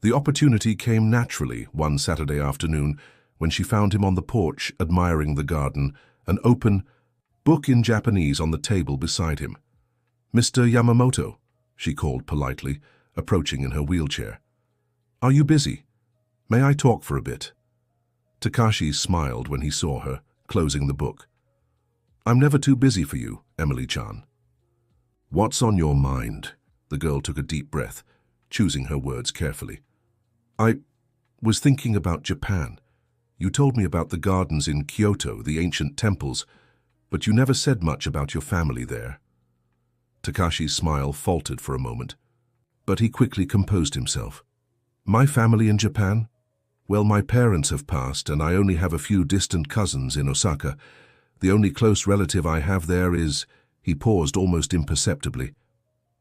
The opportunity came naturally one Saturday afternoon when she found him on the porch admiring the garden, an open book in Japanese on the table beside him. "Mr. Yamamoto," she called politely, approaching in her wheelchair. "Are you busy? May I talk for a bit?" Takashi smiled when he saw her, closing the book. "I'm never too busy for you, Emily-chan." "What's on your mind?" The girl took a deep breath, choosing her words carefully. "I was thinking about Japan. You told me about the gardens in Kyoto, the ancient temples, but you never said much about your family there." Takashi's smile faltered for a moment, but he quickly composed himself. "My family in Japan? Well, my parents have passed, and I only have a few distant cousins in Osaka. The only close relative I have there is—" He paused almost imperceptibly.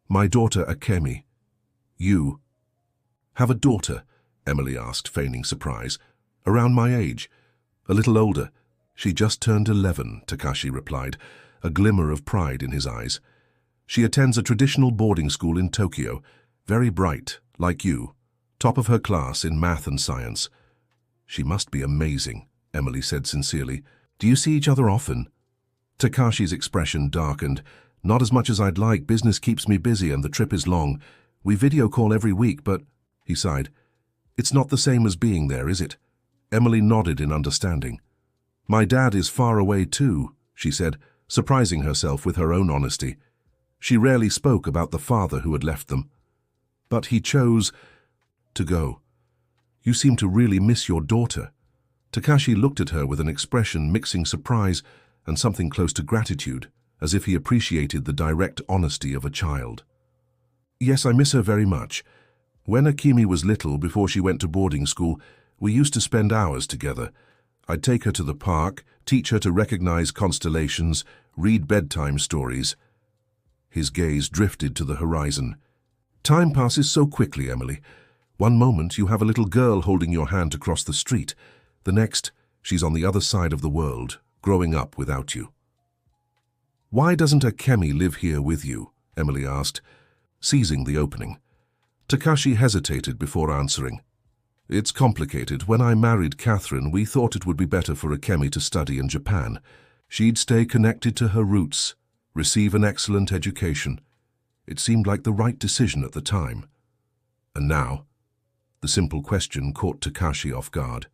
"My daughter Akemi. You have a daughter?" Emily asked, feigning surprise. "Around my age. A little older. She just turned 11, Takashi replied, a glimmer of pride in his eyes. "She attends a traditional boarding school in Tokyo. Very bright, like you. Top of her class in math and science." "She must be amazing," Emily said sincerely. "Do you see each other often?" Takashi's expression darkened. "Not as much as I'd like. Business keeps me busy and the trip is long. We video call every week, but—" He sighed. "It's not the same as being there, is it?" Emily nodded in understanding. "My dad is far away too," she said, surprising herself with her own honesty. She rarely spoke about the father who had left them. "But he chose to go. You seem to really miss your daughter." Takashi looked at her with an expression mixing surprise and something close to gratitude, as if he appreciated the direct honesty of a child. "Yes, I miss her very much. When Akemi was little, before she went to boarding school, we used to spend hours together. I'd take her to the park, teach her to recognize constellations, read bedtime stories." His gaze drifted to the horizon. "Time passes so quickly, Emily. One moment you have a little girl holding your hand to cross the street. The next, she's on the other side of the world, growing up without you." "Why doesn't Akemi live here with you?" Emily asked, seizing the opening. Takashi hesitated before answering. "It's complicated. When I married Catherine, we thought it would be better for Akemi to study in Japan. She'd stay connected to her roots, receive an excellent education. It seemed like the right decision at the time." "And now?" The simple question caught Takashi off guard.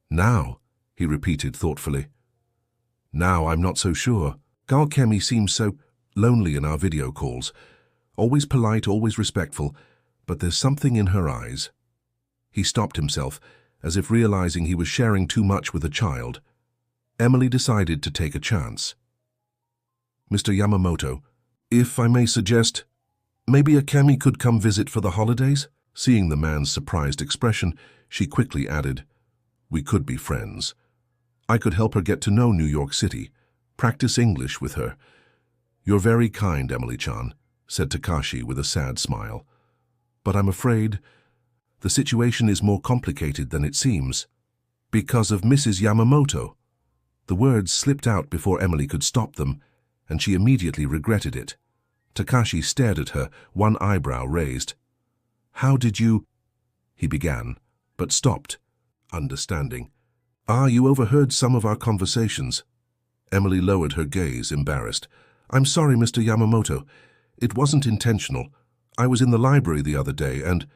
"Now?" he repeated thoughtfully. "Now I'm not so sure. Akemi seems so lonely in our video calls. Always polite, always respectful, but there's something in her eyes." He stopped himself, as if realizing he was sharing too much with a child. Emily decided to take a chance. "Mr. Yamamoto, if I may suggest, maybe Akemi could come visit for the holidays?" Seeing the man's surprised expression, she quickly added, "We could be friends. I could help her get to know New York City, practice English with her." "You're very kind, Emily-chan," said Takashi with a sad smile. "But I'm afraid the situation is more complicated than it seems. Because of Mrs. Yamamoto." The words slipped out before Emily could stop them, and she immediately regretted it. Takashi stared at her, one eyebrow raised. "How did you—" he began, but stopped, understanding. "Ah, you overheard some of our conversations." Emily lowered her gaze, embarrassed. "I'm sorry, Mr. Yamamoto. It wasn't intentional. I was in the library the other day and—"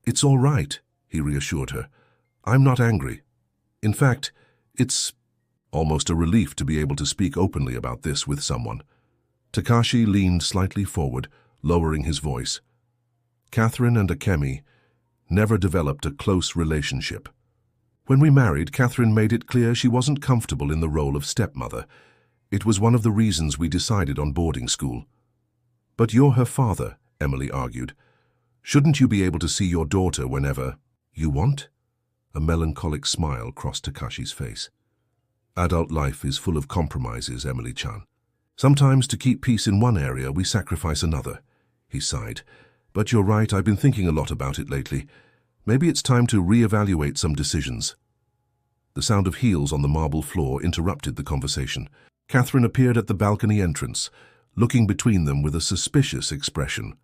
"It's all right," he reassured her. "I'm not angry. In fact, it's almost a relief to be able to speak openly about this with someone." Takashi leaned slightly forward, lowering his voice. "Catherine and Akemi never developed a close relationship. When we married, Catherine made it clear she wasn't comfortable in the role of stepmother. It was one of the reasons we decided on boarding school." "But you're her father," Emily argued. "Shouldn't you be able to see your daughter whenever you want?" A melancholic smile crossed Takashi's face. "Adult life is full of compromises, Emily-chan. Sometimes to keep peace in one area, we sacrifice another." He sighed. "But you're right, I've been thinking a lot about it lately. Maybe it's time to reevaluate some decisions." The sound of heels on the marble floor interrupted the conversation. Catherine appeared at the balcony entrance, looking between them with a suspicious expression.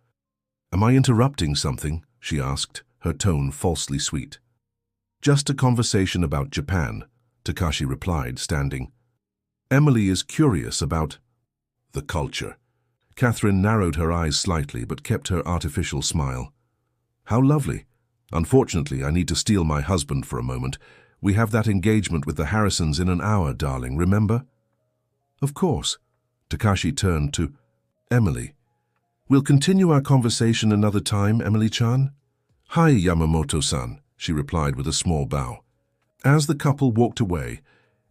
"Am I interrupting something?" she asked, her tone falsely sweet. Just a conversation about Japan, Takashi replied, standing. Emily is curious about the culture. Catherine narrowed her eyes slightly but kept her artificial smile. How lovely. Unfortunately, I need to steal my husband for a moment. We have that engagement with the Harrisons in an hour, darling, remember? Of course. Takashi turned to Emily. We'll continue our conversation another time, Emily-chan. Hi, Yamamoto-san, she replied with a small bow. As the couple walked away,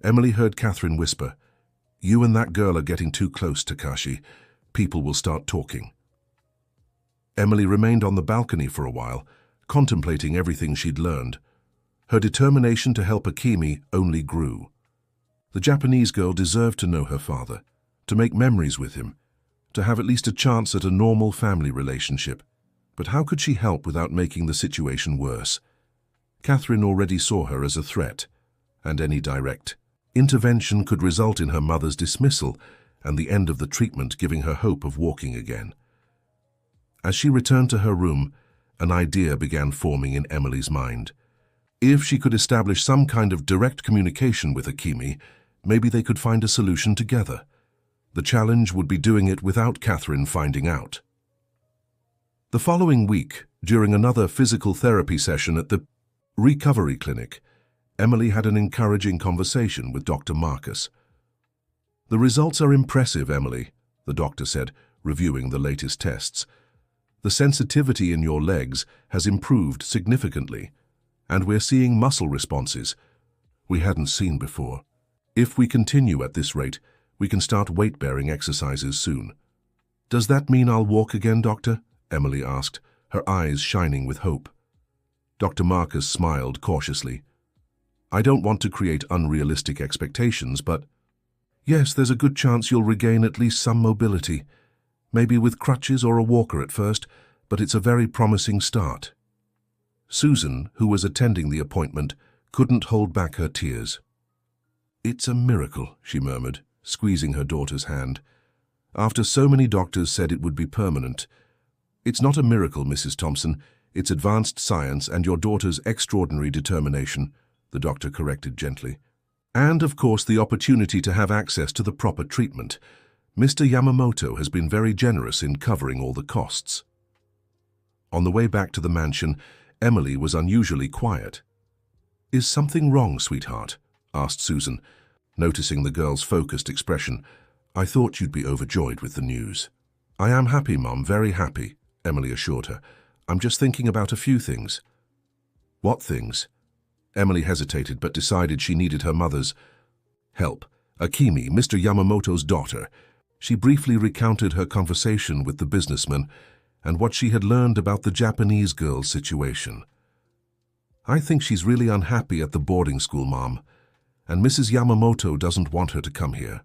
Emily heard Catherine whisper, You and that girl are getting too close, Takashi. People will start talking. Emily remained on the balcony for a while, contemplating everything she'd learned. Her determination to help Akemi only grew. The Japanese girl deserved to know her father, to make memories with him, to have at least a chance at a normal family relationship. But how could she help without making the situation worse? Catherine already saw her as a threat, and any direct intervention could result in her mother's dismissal and the end of the treatment, giving her hope of walking again. As she returned to her room, an idea began forming in Emily's mind. If she could establish some kind of direct communication with Akemi, maybe they could find a solution together. The challenge would be doing it without Catherine finding out. The following week, during another physical therapy session at the recovery clinic, Emily had an encouraging conversation with Dr. Marcus. The results are impressive, Emily, the doctor said, reviewing the latest tests. The sensitivity in your legs has improved significantly, and we're seeing muscle responses we hadn't seen before. If we continue at this rate, we can start weight-bearing exercises soon. Does that mean I'll walk again, doctor? Emily asked, her eyes shining with hope. Dr. Marcus smiled cautiously. I don't want to create unrealistic expectations, but yes, there's a good chance you'll regain at least some mobility. Maybe with crutches or a walker at first, but it's a very promising start. Susan, who was attending the appointment, couldn't hold back her tears. It's a miracle, she murmured, squeezing her daughter's hand. After so many doctors said it would be permanent. It's not a miracle, Mrs. Thompson. It's advanced science and your daughter's extraordinary determination, the doctor corrected gently. And, of course, the opportunity to have access to the proper treatment. Mr. Yamamoto has been very generous in covering all the costs. On the way back to the mansion, Emily was unusually quiet. Is something wrong, sweetheart? Asked Susan, noticing the girl's focused expression. I thought you'd be overjoyed with the news. I am happy, Mom, very happy, Emily assured her. I'm just thinking about a few things. What things? Emily hesitated but decided she needed her mother's help. Akemi, Mr. Yamamoto's daughter. She briefly recounted her conversation with the businessman and what she had learned about the Japanese girl's situation. I think she's really unhappy at the boarding school, Mom, and Mrs. Yamamoto doesn't want her to come here.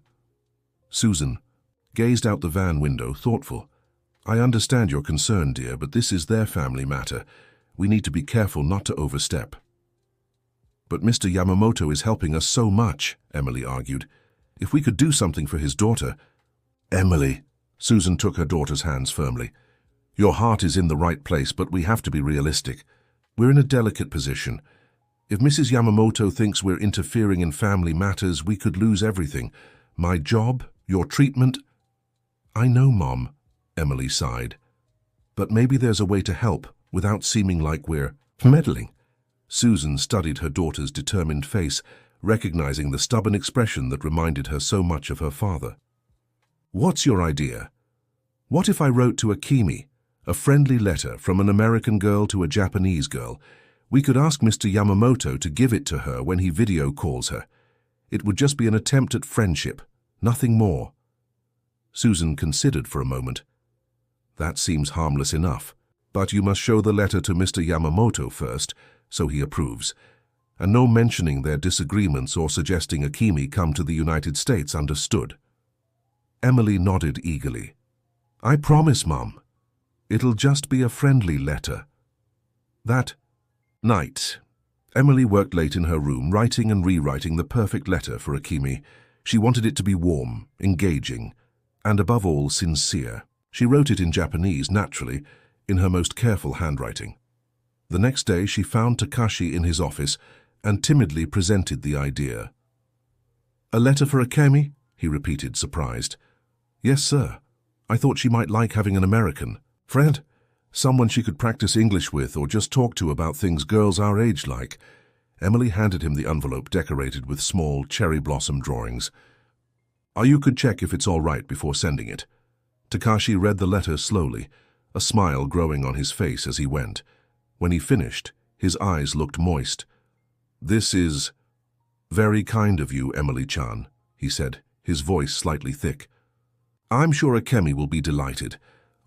Susan gazed out the van window, thoughtful. I understand your concern, dear, but this is their family matter. We need to be careful not to overstep. But Mr. Yamamoto is helping us so much, Emily argued. If we could do something for his daughter... Emily, Susan took her daughter's hands firmly. Your heart is in the right place, but we have to be realistic. We're in a delicate position. If Mrs. Yamamoto thinks we're interfering in family matters, we could lose everything. My job, your treatment... I know, Mom, Emily sighed. But maybe there's a way to help without seeming like we're meddling. Susan studied her daughter's determined face, recognizing the stubborn expression that reminded her so much of her father. What's your idea? What if I wrote to Akemi, a friendly letter from an American girl to a Japanese girl? We could ask Mr. Yamamoto to give it to her when he video calls her. It would just be an attempt at friendship, nothing more. Susan considered for a moment. That seems harmless enough, but you must show the letter to Mr. Yamamoto first, so he approves. And no mentioning their disagreements or suggesting Akemi come to the United States, understood? Emily nodded eagerly. I promise, Mom. It'll just be a friendly letter. That night, Emily worked late in her room, writing and rewriting the perfect letter for Akemi. She wanted it to be warm, engaging, and above all, sincere. She wrote it in Japanese, naturally, in her most careful handwriting. The next day she found Takashi in his office and timidly presented the idea. "A letter for Akemi?" he repeated, surprised. "Yes, sir. I thought she might like having an American friend, someone she could practice English with or just talk to about things girls our age like." Emily handed him the envelope decorated with small cherry blossom drawings. "You could check if it's all right before sending it." Takashi read the letter slowly, a smile growing on his face as he went. When he finished, his eyes looked moist. "This is very kind of you, Emily-chan," he said, his voice slightly thick. "I'm sure Akemi will be delighted.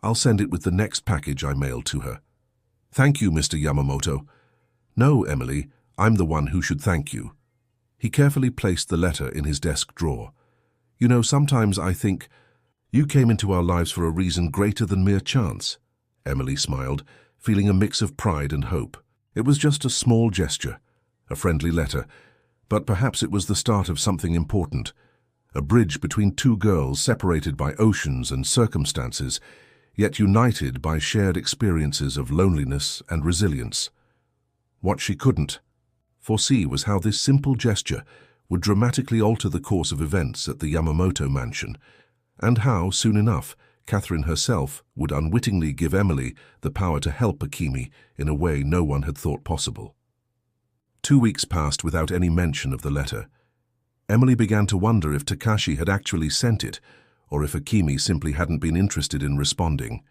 I'll send it with the next package I mail to her." "Thank you, Mr. Yamamoto." "No, Emily, I'm the one who should thank you." He carefully placed the letter in his desk drawer. "You know, sometimes I think you came into our lives for a reason greater than mere chance." Emily smiled, feeling a mix of pride and hope. It was just a small gesture, a friendly letter, but perhaps it was the start of something important, a bridge between two girls separated by oceans and circumstances, yet united by shared experiences of loneliness and resilience. What she couldn't foresee was how this simple gesture would dramatically alter the course of events at the Yamamoto mansion, and how, soon enough, Catherine herself would unwittingly give Emily the power to help Akemi in a way no one had thought possible. 2 weeks passed without any mention of the letter. Emily began to wonder if Takashi had actually sent it, or if Akemi simply hadn't been interested in responding.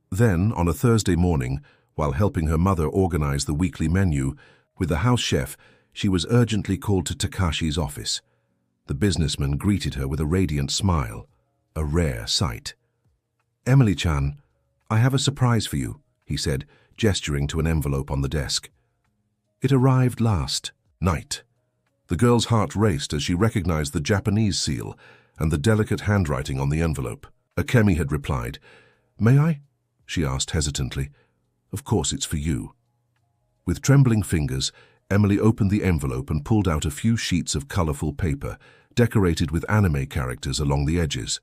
Then, on a Thursday morning, while helping her mother organize the weekly menu, with the house chef, she was urgently called to Takashi's office. The businessman greeted her with a radiant smile, a rare sight. "Emily-chan, I have a surprise for you," he said, gesturing to an envelope on the desk. It arrived last night. The girl's heart raced as she recognized the Japanese seal and the delicate handwriting on the envelope. Akemi had replied. "May I?" she asked hesitantly. "Of course it's for you." With trembling fingers, Emily opened the envelope and pulled out a few sheets of colorful paper, decorated with anime characters along the edges.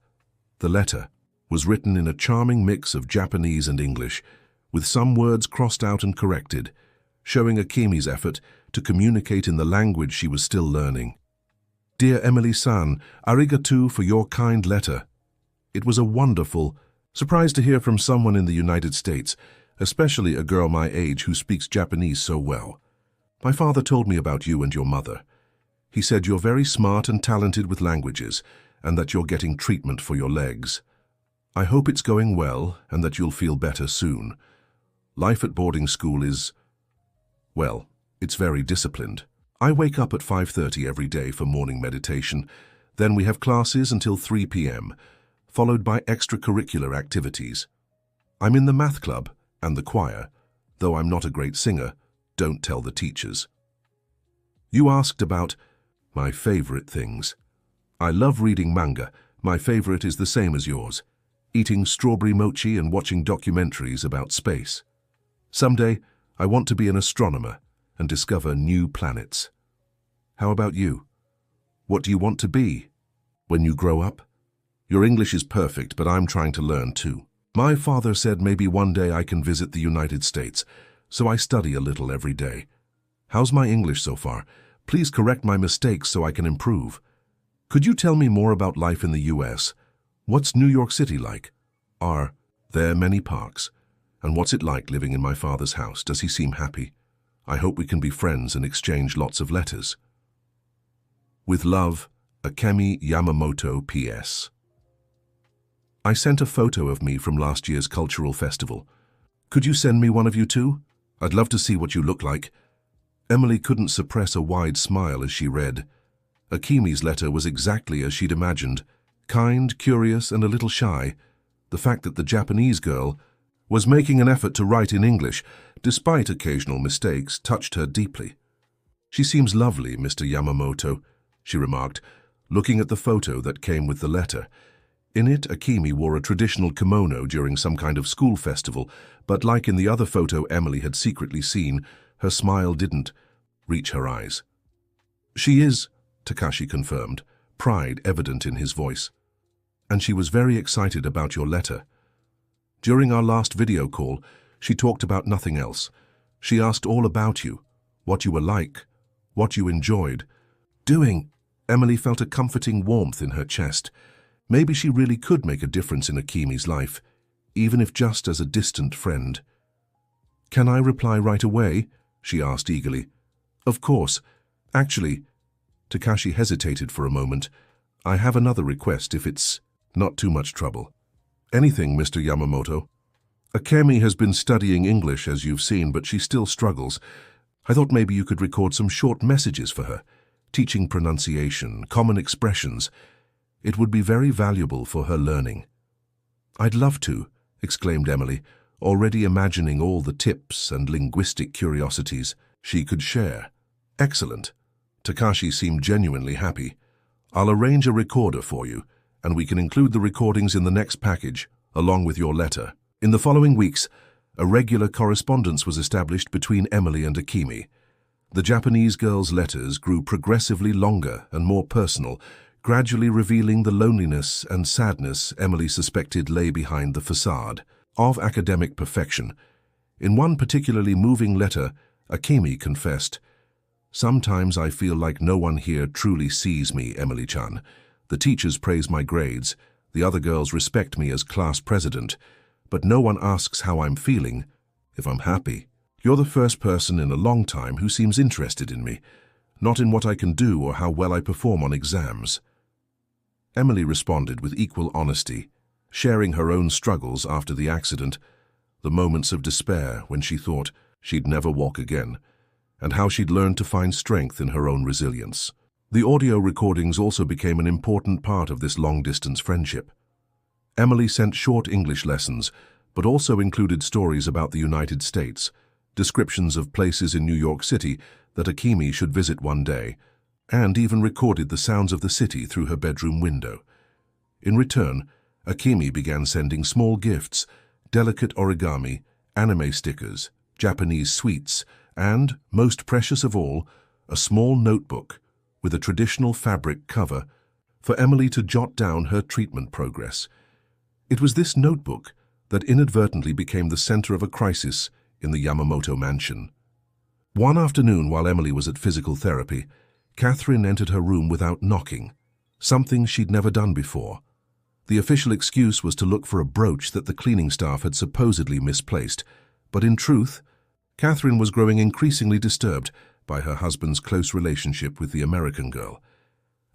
The letter was written in a charming mix of Japanese and English, with some words crossed out and corrected, showing Akemi's effort to communicate in the language she was still learning. "Dear Emily-san, arigatou for your kind letter. It was a wonderful surprise to hear from someone in the United States, especially a girl my age who speaks Japanese so well. My father told me about you and your mother. He said you're very smart and talented with languages, and that you're getting treatment for your legs. I hope it's going well and that you'll feel better soon. Life at boarding school is, well, it's very disciplined. I wake up at 5:30 every day for morning meditation. Then we have classes until 3 p.m., followed by extracurricular activities. I'm in the math club and the choir, though I'm not a great singer. Don't tell the teachers." You asked about my favorite things. I love reading manga. My favorite is the same as yours. Eating strawberry mochi and watching documentaries about space. Someday, I want to be an astronomer and discover new planets. How about you? What do you want to be when you grow up? Your English is perfect, but I'm trying to learn too. My father said maybe one day I can visit the United States, so I study a little every day. How's my English so far? Please correct my mistakes so I can improve. Could you tell me more about life in the U.S.? What's New York City like? Are there many parks? And what's it like living in my father's house? Does he seem happy? I hope we can be friends and exchange lots of letters. With love, Akemi Yamamoto P.S. I sent a photo of me from last year's cultural festival. Could you send me one of you too? I'd love to see what you look like. Emily couldn't suppress a wide smile as she read. Akemi's letter was exactly as she'd imagined. Kind, curious, and a little shy. The fact that the Japanese girl was making an effort to write in English, despite occasional mistakes, touched her deeply. "She seems lovely, Mr. Yamamoto," she remarked, looking at the photo that came with the letter. In it, Akemi wore a traditional kimono during some kind of school festival, but like in the other photo Emily had secretly seen, her smile didn't reach her eyes. "She is," Takashi confirmed, pride evident in his voice. "And she was very excited about your letter. During our last video call, she talked about nothing else. She asked all about you, what you were like, what you enjoyed doing. Emily felt a comforting warmth in her chest. Maybe she really could make a difference in Akimi's life, even if just as a distant friend. "Can I reply right away?" she asked eagerly. "Of course. Actually," Takashi hesitated for a moment, "I have another request if it's not too much trouble." "Anything, Mr. Yamamoto." "Akemi has been studying English, as you've seen, but she still struggles. I thought maybe you could record some short messages for her, teaching pronunciation, common expressions. It would be very valuable for her learning." "I'd love to," exclaimed Emily, already imagining all the tips and linguistic curiosities she could share. "Excellent." Takashi seemed genuinely happy. "I'll arrange a recorder for you, and we can include the recordings in the next package, along with your letter." In the following weeks, a regular correspondence was established between Emily and Akemi. The Japanese girl's letters grew progressively longer and more personal, gradually revealing the loneliness and sadness Emily suspected lay behind the facade of academic perfection. In one particularly moving letter, Akemi confessed, "Sometimes I feel like no one here truly sees me, Emily-chan. The teachers praise my grades, the other girls respect me as class president, but no one asks how I'm feeling, if I'm happy. You're the first person in a long time who seems interested in me, not in what I can do or how well I perform on exams." Emily responded with equal honesty, sharing her own struggles after the accident, the moments of despair when she thought she'd never walk again, and how she'd learned to find strength in her own resilience. The audio recordings also became an important part of this long-distance friendship. Emily sent short English lessons, but also included stories about the United States, descriptions of places in New York City that Akemi should visit one day, and even recorded the sounds of the city through her bedroom window. In return, Akemi began sending small gifts, delicate origami, anime stickers, Japanese sweets, and, most precious of all, a small notebook with a traditional fabric cover for Emily to jot down her treatment progress. It was this notebook that inadvertently became the center of a crisis in the Yamamoto mansion. One afternoon while Emily was at physical therapy, Catherine entered her room without knocking, something she'd never done before. The official excuse was to look for a brooch that the cleaning staff had supposedly misplaced, but in truth, Catherine was growing increasingly disturbed by her husband's close relationship with the American girl,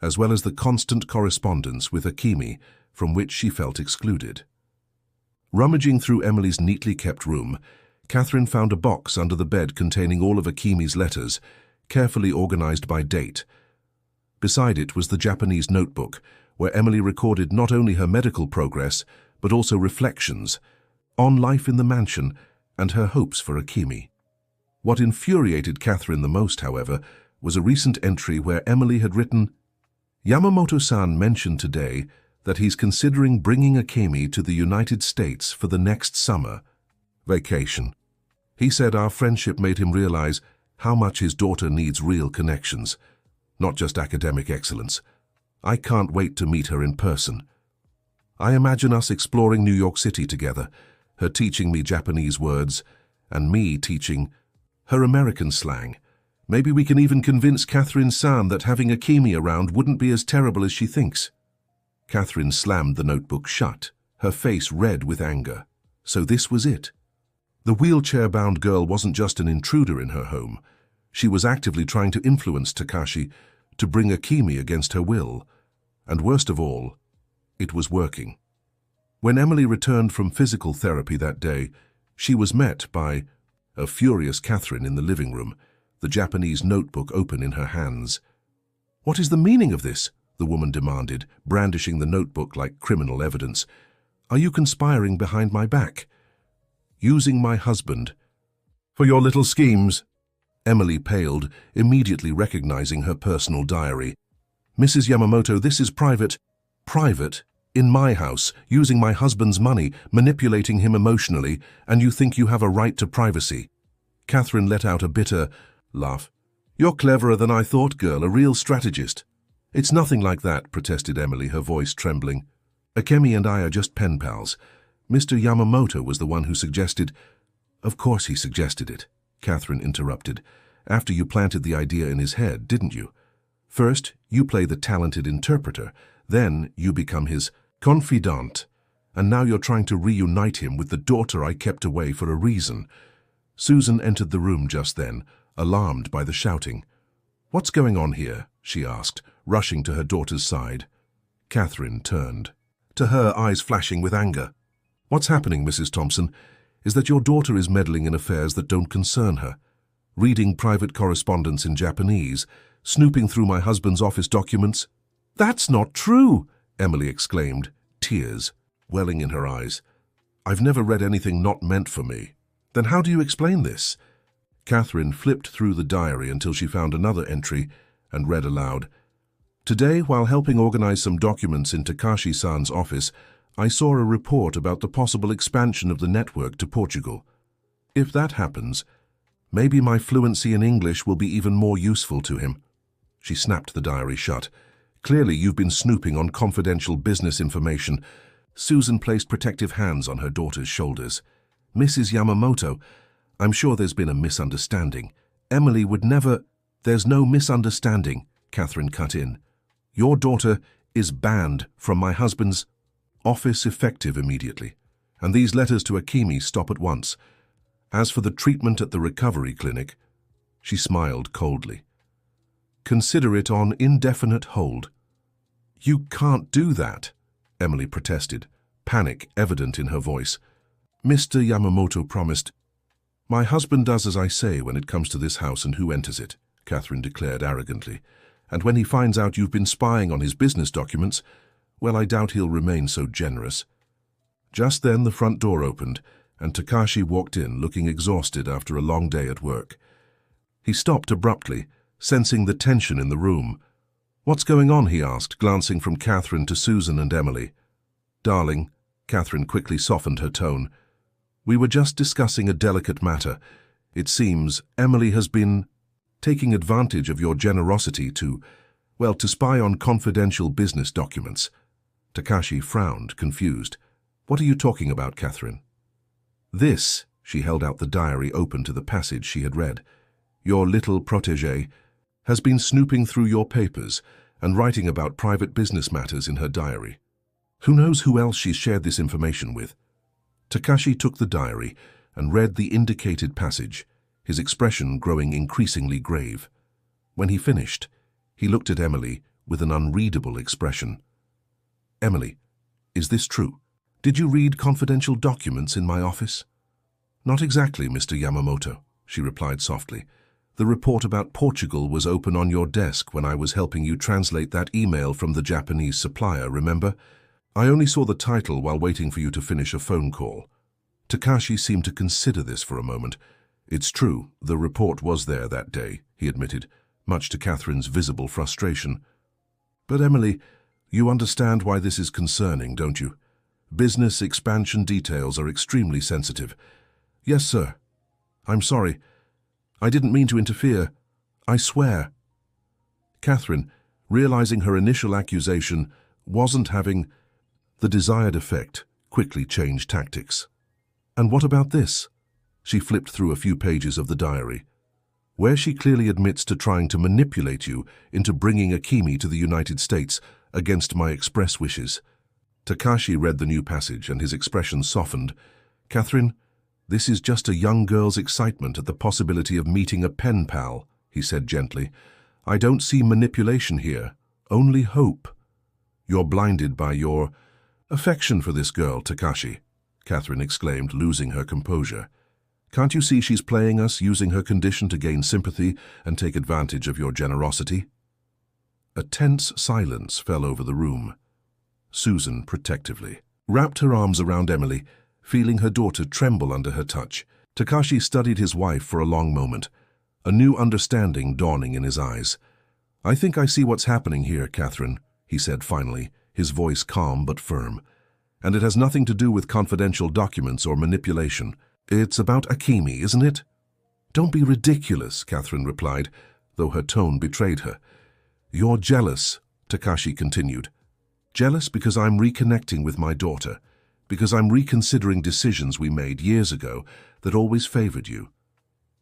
as well as the constant correspondence with Akemi from which she felt excluded. Rummaging through Emily's neatly kept room, Catherine found a box under the bed containing all of Akemi's letters, carefully organized by date. Beside it was the Japanese notebook, where Emily recorded not only her medical progress, but also reflections on life in the mansion and her hopes for Akemi. What infuriated Catherine the most, however, was a recent entry where Emily had written, "Yamamoto-san mentioned today that he's considering bringing Akemi to the United States for the next summer vacation. He said our friendship made him realize how much his daughter needs real connections, not just academic excellence. I can't wait to meet her in person. I imagine us exploring New York City together, her teaching me Japanese words, and me teaching her American slang. Maybe we can even convince Catherine-san that having Akemi around wouldn't be as terrible as she thinks." Catherine slammed the notebook shut, her face red with anger. So this was it. The wheelchair-bound girl wasn't just an intruder in her home. She was actively trying to influence Takashi to bring Akemi against her will. And worst of all, it was working. When Emily returned from physical therapy that day, she was met by a furious Catherine in the living room, the Japanese notebook open in her hands. "What is the meaning of this?" the woman demanded, brandishing the notebook like criminal evidence. "Are you conspiring behind my back? Using my husband for your little schemes?" Emily paled, immediately recognizing her personal diary. "Mrs. Yamamoto, this is private." "Private? In my house, using my husband's money, manipulating him emotionally, and you think you have a right to privacy?" Catherine let out a bitter laugh. "You're cleverer than I thought, girl, a real strategist." "It's nothing like that," protested Emily, her voice trembling. "Akemi and I are just pen pals. Mr. Yamamoto was the one who suggested—" "Of course he suggested it," Catherine interrupted. "After you planted the idea in his head, didn't you? First, you play the talented interpreter, then you become his confidant, and now you're trying to reunite him with the daughter I kept away for a reason." Susan entered the room just then, alarmed by the shouting. "What's going on here?" she asked, rushing to her daughter's side. Catherine turned, to her eyes flashing with anger. "What's happening, Mrs. Thompson, is that your daughter is meddling in affairs that don't concern her, reading private correspondence in Japanese, snooping through my husband's office documents." "That's not true!" Emily exclaimed, tears welling in her eyes. "I've never read anything not meant for me." "Then how do you explain this?" Catherine flipped through the diary until she found another entry and read aloud. "Today, while helping organize some documents in Takashi-san's office, I saw a report about the possible expansion of the network to Portugal. If that happens, maybe my fluency in English will be even more useful to him." She snapped the diary shut. "Clearly, you've been snooping on confidential business information." Susan placed protective hands on her daughter's shoulders. "Mrs. Yamamoto, I'm sure there's been a misunderstanding. Emily would never—" "There's no misunderstanding," Catherine cut in. "Your daughter is banned from my husband's office effective immediately, and these letters to Akemi stop at once. As for the treatment at the recovery clinic," she smiled coldly, "consider it on indefinite hold." "You can't do that," Emily protested, panic evident in her voice. "Mr. Yamamoto promised—" "My husband does as I say when it comes to this house and who enters it," Catherine declared arrogantly. "And when he finds out you've been spying on his business documents, well, I doubt he'll remain so generous." Just then the front door opened, and Takashi walked in, looking exhausted after a long day at work. He stopped abruptly, sensing the tension in the room. "What's going on?" he asked, glancing from Catherine to Susan and Emily. "Darling," Catherine quickly softened her tone, "we were just discussing a delicate matter. It seems Emily has been taking advantage of your generosity to spy on confidential business documents." Takashi frowned, confused. "What are you talking about, Catherine?" "This," she held out the diary open to the passage she had read. "Your little protégée has been snooping through your papers and writing about private business matters in her diary. Who knows who else she's shared this information with?" Takashi took the diary and read the indicated passage, his expression growing increasingly grave. When he finished, he looked at Emily with an unreadable expression. "Emily, is this true? Did you read confidential documents in my office?" "Not exactly, Mr. Yamamoto," she replied softly. "The report about Portugal was open on your desk when I was helping you translate that email from the Japanese supplier, remember? I only saw the title while waiting for you to finish a phone call." Takashi seemed to consider this for a moment. "It's true, the report was there that day," he admitted, much to Catherine's visible frustration. "But Emily, you understand why this is concerning, don't you? Business expansion details are extremely sensitive." "Yes, sir. I'm sorry. I didn't mean to interfere. I swear." Catherine, realizing her initial accusation wasn't having the desired effect, quickly changed tactics. "And what about this?" She flipped through a few pages of the diary, where she clearly admits to trying to manipulate you into bringing Akemi to the United States against my express wishes. Takashi read the new passage and his expression softened. "Catherine, this is just a young girl's excitement at the possibility of meeting a pen pal," he said gently. "I don't see manipulation here, only hope." "You're blinded by your affection for this girl, Takashi," Catherine exclaimed, losing her composure. "Can't you see she's playing us, using her condition to gain sympathy and take advantage of your generosity?" A tense silence fell over the room. Susan, protectively, wrapped her arms around Emily, feeling her daughter tremble under her touch. Takashi studied his wife for a long moment, a new understanding dawning in his eyes. "I think I see what's happening here, Catherine," he said finally, his voice calm but firm. "And it has nothing to do with confidential documents or manipulation. It's about Akemi, isn't it?" "Don't be ridiculous," Catherine replied, though her tone betrayed her. "You're jealous," Takashi continued. "Jealous because I'm reconnecting with my daughter, because I'm reconsidering decisions we made years ago that always favored you.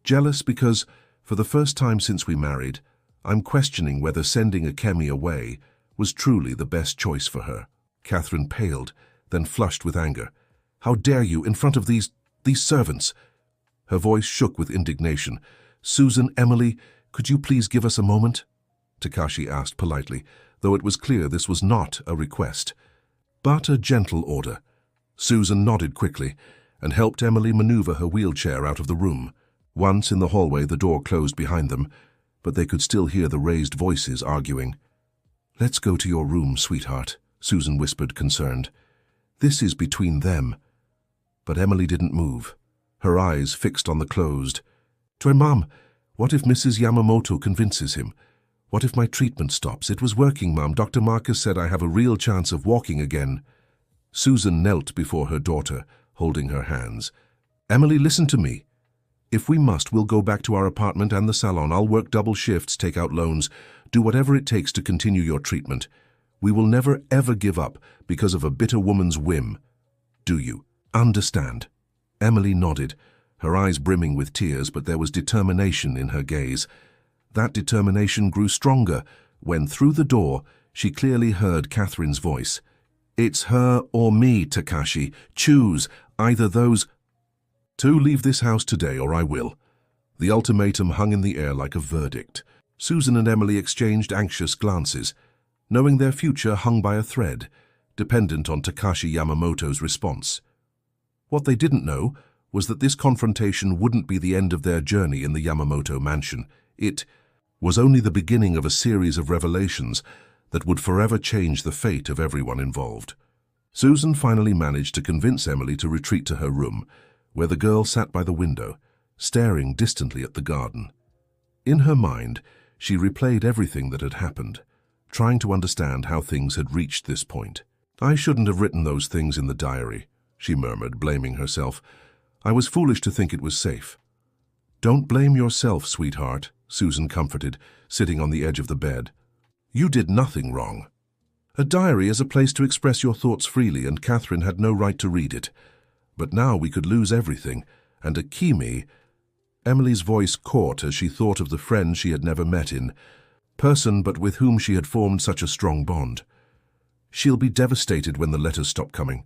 Jealous because, for the first time since we married, I'm questioning whether sending Akemi away was truly the best choice for her. Catherine paled, then flushed with anger. How dare you, in front of these servants? Her voice shook with indignation. Susan, Emily, could you please give us a moment? Takashi asked politely, though it was clear this was not a request, but a gentle order. Susan nodded quickly and helped Emily maneuver her wheelchair out of the room. Once in the hallway, the door closed behind them, but they could still hear the raised voices arguing. Let's go to your room, sweetheart, Susan whispered, concerned. This is between them. But Emily didn't move, her eyes fixed on the closed. Toy Mom, what if Mrs. Yamamoto convinces him? What if my treatment stops? It was working, Mom. Dr. Marcus said I have a real chance of walking again. Susan knelt before her daughter, holding her hands. Emily, listen to me. If we must, we'll go back to our apartment and the salon. I'll work double shifts, take out loans, do whatever it takes to continue your treatment. We will never, ever give up because of a bitter woman's whim. Do you understand? Emily nodded, her eyes brimming with tears, but there was determination in her gaze. That determination grew stronger when, through the door, she clearly heard Catherine's voice. It's her or me, Takashi. Choose either those two. Leave this house today or I will. The ultimatum hung in the air like a verdict. Susan and Emily exchanged anxious glances, knowing their future hung by a thread, dependent on Takashi Yamamoto's response. What they didn't know was that this confrontation wouldn't be the end of their journey in the Yamamoto mansion. It was only the beginning of a series of revelations that would forever change the fate of everyone involved. Susan finally managed to convince Emily to retreat to her room, where the girl sat by the window, staring distantly at the garden. In her mind, she replayed everything that had happened, trying to understand how things had reached this point. I shouldn't have written those things in the diary, she murmured, blaming herself. I was foolish to think it was safe. Don't blame yourself, sweetheart, Susan comforted, sitting on the edge of the bed. You did nothing wrong. A diary is a place to express your thoughts freely, and Catherine had no right to read it. But now we could lose everything, and Akemi— Emily's voice caught as she thought of the friend she had never met in person, but with whom she had formed such a strong bond. She'll be devastated when the letters stop coming.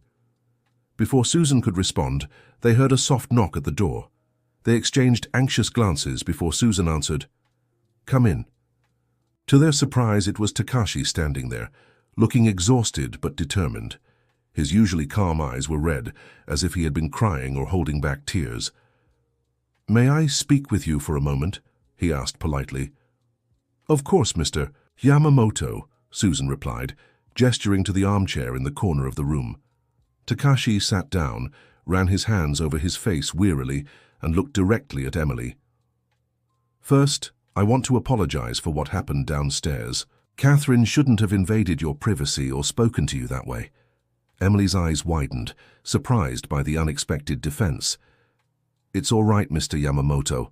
Before Susan could respond, they heard a soft knock at the door. They exchanged anxious glances before Susan answered, Come in. To their surprise, it was Takashi standing there, looking exhausted but determined. His usually calm eyes were red, as if he had been crying or holding back tears. May I speak with you for a moment? He asked politely. Of course, Mr. Yamamoto, Susan replied, gesturing to the armchair in the corner of the room. Takashi sat down, ran his hands over his face wearily, and looked directly at Emily. First, I want to apologize for what happened downstairs. Catherine shouldn't have invaded your privacy or spoken to you that way. Emily's eyes widened, surprised by the unexpected defense. It's all right, Mr. Yamamoto.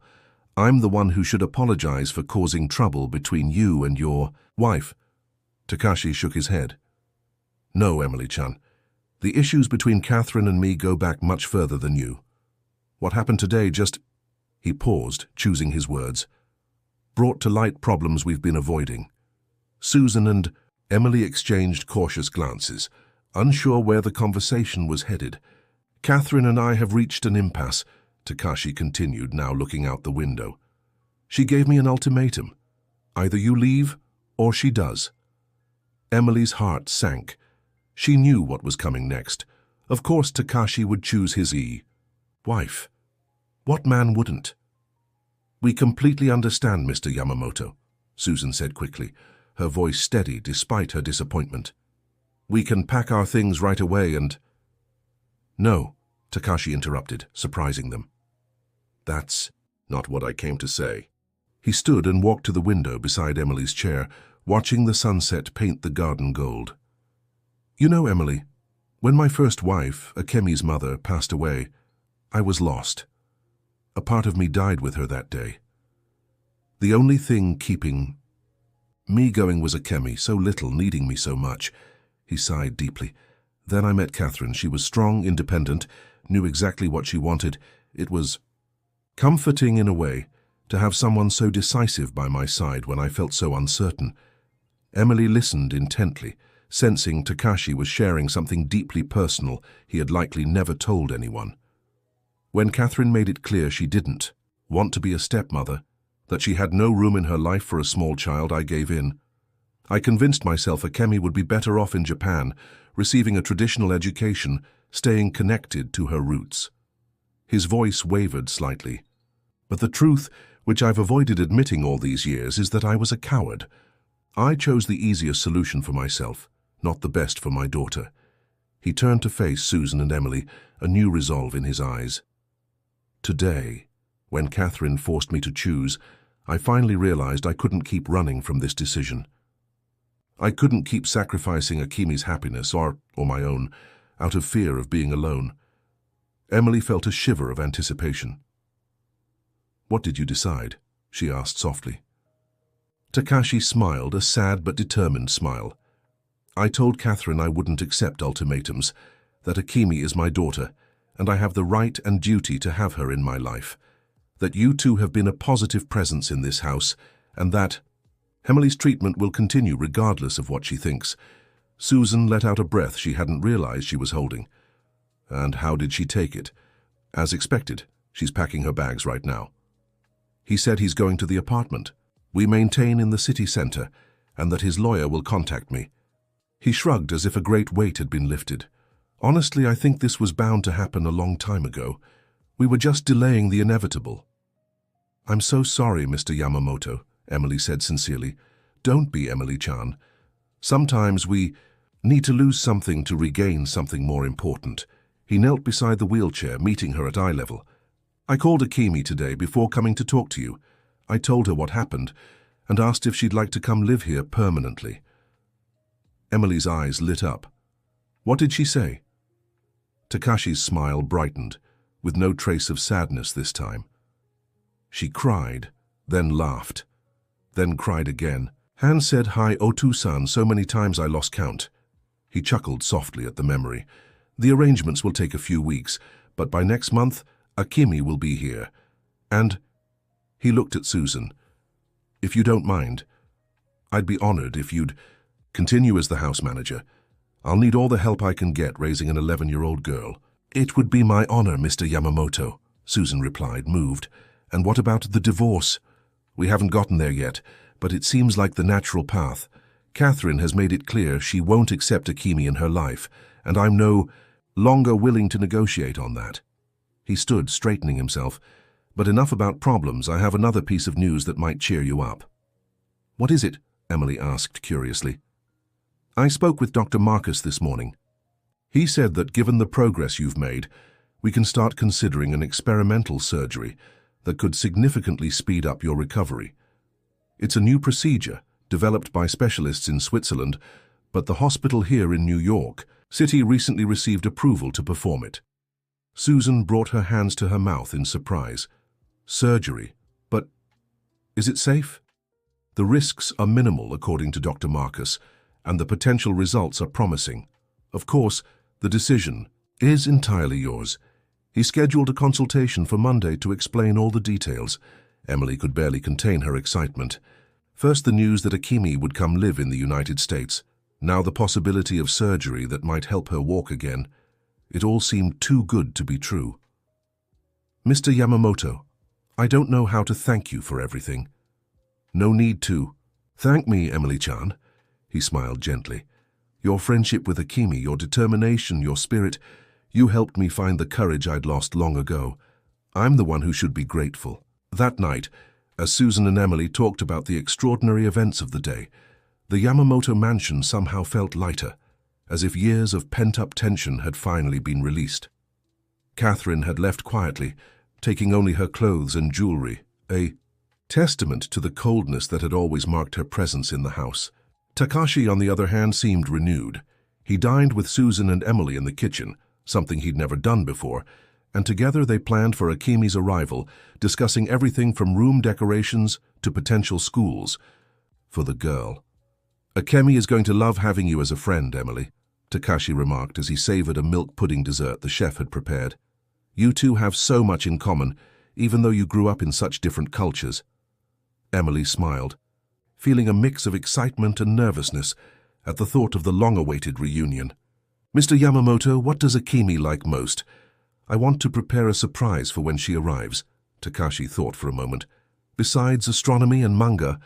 I'm the one who should apologize for causing trouble between you and your wife. Takashi shook his head. No, Emily-chan. The issues between Catherine and me go back much further than you. What happened today just— He paused, choosing his words. Brought to light problems we've been avoiding. Susan and Emily exchanged cautious glances, unsure where the conversation was headed. Catherine and I have reached an impasse, Takashi continued, now looking out the window. She gave me an ultimatum. Either you leave, or she does. Emily's heart sank. She knew what was coming next. Of course Takashi would choose his wife. What man wouldn't? We completely understand, Mr. Yamamoto, Susan said quickly, her voice steady despite her disappointment. We can pack our things right away and— No, Takashi interrupted, surprising them. That's not what I came to say. He stood and walked to the window beside Emily's chair, watching the sunset paint the garden gold. You know, Emily, when my first wife, Akemi's mother, passed away, I was lost. A part of me died with her that day. The only thing keeping me going was Akemi, so little, needing me so much. He sighed deeply. Then I met Catherine. She was strong, independent, knew exactly what she wanted. It was Comforting in a way, to have someone so decisive by my side when I felt so uncertain. Emily listened intently, sensing Takashi was sharing something deeply personal he had likely never told anyone. When Catherine made it clear she didn't want to be a stepmother, that she had no room in her life for a small child, I gave in. I convinced myself Akemi would be better off in Japan, receiving a traditional education, staying connected to her roots. His voice wavered slightly. But the truth, which I've avoided admitting all these years, is that I was a coward. I chose the easiest solution for myself, not the best for my daughter. He turned to face Susan and Emily, a new resolve in his eyes. Today, when Catherine forced me to choose, I finally realized I couldn't keep running from this decision. I couldn't keep sacrificing Akemi's happiness, or my own, out of fear of being alone. Emily felt a shiver of anticipation. "What did you decide?" she asked softly. Takashi smiled, a sad but determined smile. "I told Catherine I wouldn't accept ultimatums, that Akemi is my daughter, and I have the right and duty to have her in my life, that you two have been a positive presence in this house, and that Emily's treatment will continue regardless of what she thinks." Susan let out a breath she hadn't realized she was holding. "And how did she take it?" "As expected. She's packing her bags right now." "He said he's going to the apartment we maintain in the city center, and that his lawyer will contact me." He shrugged as if a great weight had been lifted. "Honestly, I think this was bound to happen a long time ago. We were just delaying the inevitable." "I'm so sorry, Mr. Yamamoto," Emily said sincerely. "Don't be, Emily-chan. Sometimes we need to lose something to regain something more important." He knelt beside the wheelchair, meeting her at eye level. "I called Akemi today before coming to talk to you. I told her what happened and asked if she'd like to come live here permanently." Emily's eyes lit up. "What did she say?" Takashi's smile brightened, with no trace of sadness this time. "She cried, then laughed, then cried again. Han said hi Otu-san so many times I lost count." He chuckled softly at the memory. "The arrangements will take a few weeks, but by next month, Akemi will be here. And," he looked at Susan, "if you don't mind, I'd be honored if you'd continue as the house manager. I'll need all the help I can get raising an 11-year-old girl." "It would be my honor, Mr. Yamamoto," Susan replied, moved. "And what about the divorce?" "We haven't gotten there yet, but it seems like the natural path. Catherine has made it clear she won't accept Akemi in her life, and I'm no longer willing to negotiate on that." He stood, straightening himself. "But enough about problems. I have another piece of news that might cheer you up." "What is it?" Emily asked curiously. "I spoke with Dr. Marcus this morning. He said that given the progress you've made, we can start considering an experimental surgery that could significantly speed up your recovery. It's a new procedure developed by specialists in Switzerland, but the hospital here in New York City recently received approval to perform it." Susan brought her hands to her mouth in surprise. "Surgery? But is it safe?" "The risks are minimal, according to Dr. Marcus, and the potential results are promising. Of course, the decision is entirely yours." He scheduled a consultation for Monday to explain all the details. Emily could barely contain her excitement. First the news that Akemi would come live in the United States. Now the possibility of surgery that might help her walk again. It all seemed too good to be true. "Mr. Yamamoto, I don't know how to thank you for everything." "No need to. Thank me, Emily-chan." He smiled gently. "Your friendship with Akemi, your determination, your spirit, you helped me find the courage I'd lost long ago. I'm the one who should be grateful." That night, as Susan and Emily talked about the extraordinary events of the day, the Yamamoto mansion somehow felt lighter, as if years of pent-up tension had finally been released. Catherine had left quietly, taking only her clothes and jewelry, a testament to the coldness that had always marked her presence in the house. Takashi, on the other hand, seemed renewed. He dined with Susan and Emily in the kitchen, something he'd never done before, and together they planned for Akemi's arrival, discussing everything from room decorations to potential schools for the girl. "Akemi is going to love having you as a friend, Emily," Takashi remarked as he savored a milk pudding dessert the chef had prepared. "You two have so much in common. even though you grew up in such different cultures. Emily smiled, feeling a mix of excitement and nervousness at the thought of the long-awaited reunion. "Mr. Yamamoto, what does Akemi like most? I want to prepare a surprise for when she arrives," Takashi thought for a moment. "Besides astronomy and manga,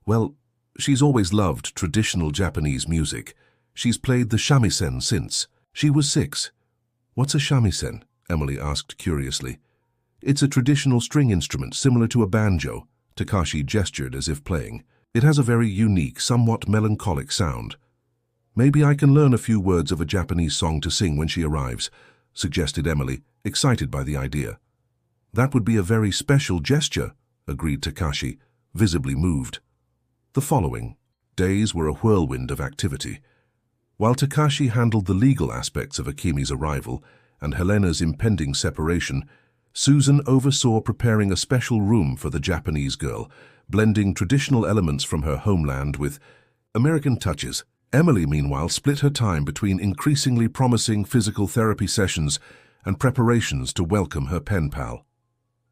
well, she's always loved traditional Japanese music. She's played the shamisen since she was 6. "What's a shamisen?" Emily asked curiously. "It's a traditional string instrument similar to a banjo," Takashi gestured as if playing. "It has a very unique, somewhat melancholic sound." "Maybe I can learn a few words of a Japanese song to sing when she arrives," suggested Emily, excited by the idea. "That would be a very special gesture," agreed Takashi, visibly moved. The following days were a whirlwind of activity. While Takashi handled the legal aspects of Akemi's arrival and Helena's impending separation, Susan oversaw preparing a special room for the Japanese girl, blending traditional elements from her homeland with American touches. Emily, meanwhile, split her time between increasingly promising physical therapy sessions and preparations to welcome her pen pal.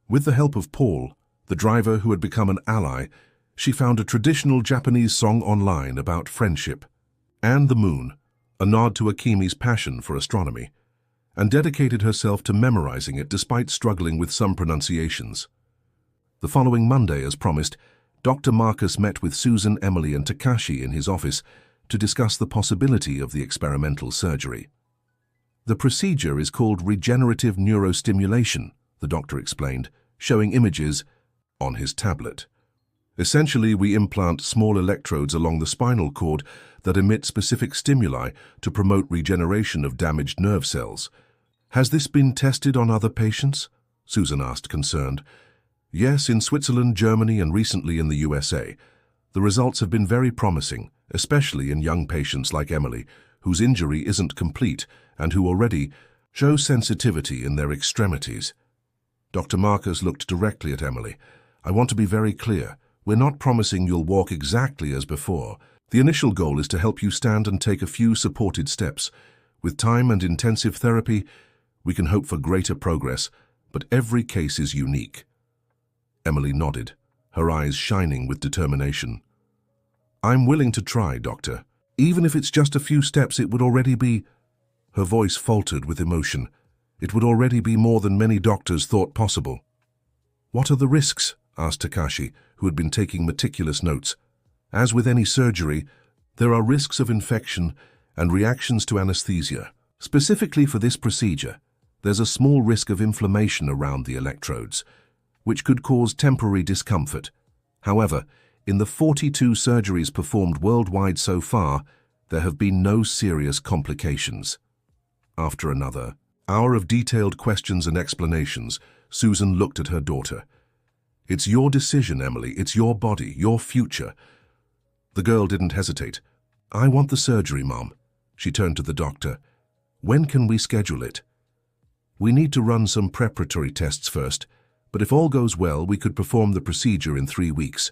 With the help of Paul, the driver who had become an ally, she found a traditional Japanese song online about friendship, and the moon, a nod to Akemi's passion for astronomy, and dedicated herself to memorizing it despite struggling with some pronunciations. The following Monday, as promised, Dr. Marcus met with Susan, Emily, and Takashi in his office to discuss the possibility of the experimental surgery. "The procedure is called regenerative neurostimulation," the doctor explained, showing images on his tablet. "Essentially, we implant small electrodes along the spinal cord that emit specific stimuli to promote regeneration of damaged nerve cells." "Has this been tested on other patients?" Susan asked, concerned. "Yes, in Switzerland, Germany, and recently in the USA. The results have been very promising, especially in young patients like Emily, whose injury isn't complete and who already show sensitivity in their extremities." Dr. Marcus looked directly at Emily. "I want to be very clear. We're not promising you'll walk exactly as before. The initial goal is to help you stand and take a few supported steps. With time and intensive therapy, we can hope for greater progress, but every case is unique." Emily nodded, her eyes shining with determination. "I'm willing to try, Doctor. Even if it's just a few steps, it would already be—" Her voice faltered with emotion. "It would already be more than many doctors thought possible." "What are the risks?" asked Takashi, who had been taking meticulous notes. "As with any surgery, there are risks of infection and reactions to anesthesia. Specifically for this procedure, there's a small risk of inflammation around the electrodes, which could cause temporary discomfort. However, in the 42 surgeries performed worldwide so far, there have been no serious complications." After another hour of detailed questions and explanations, Susan looked at her daughter. "It's your decision, Emily. It's your body, your future." The girl didn't hesitate. "I want the surgery, Mom." She turned to the doctor. "When can we schedule it?" "We need to run some preparatory tests first, but if all goes well, we could perform the procedure in 3 weeks."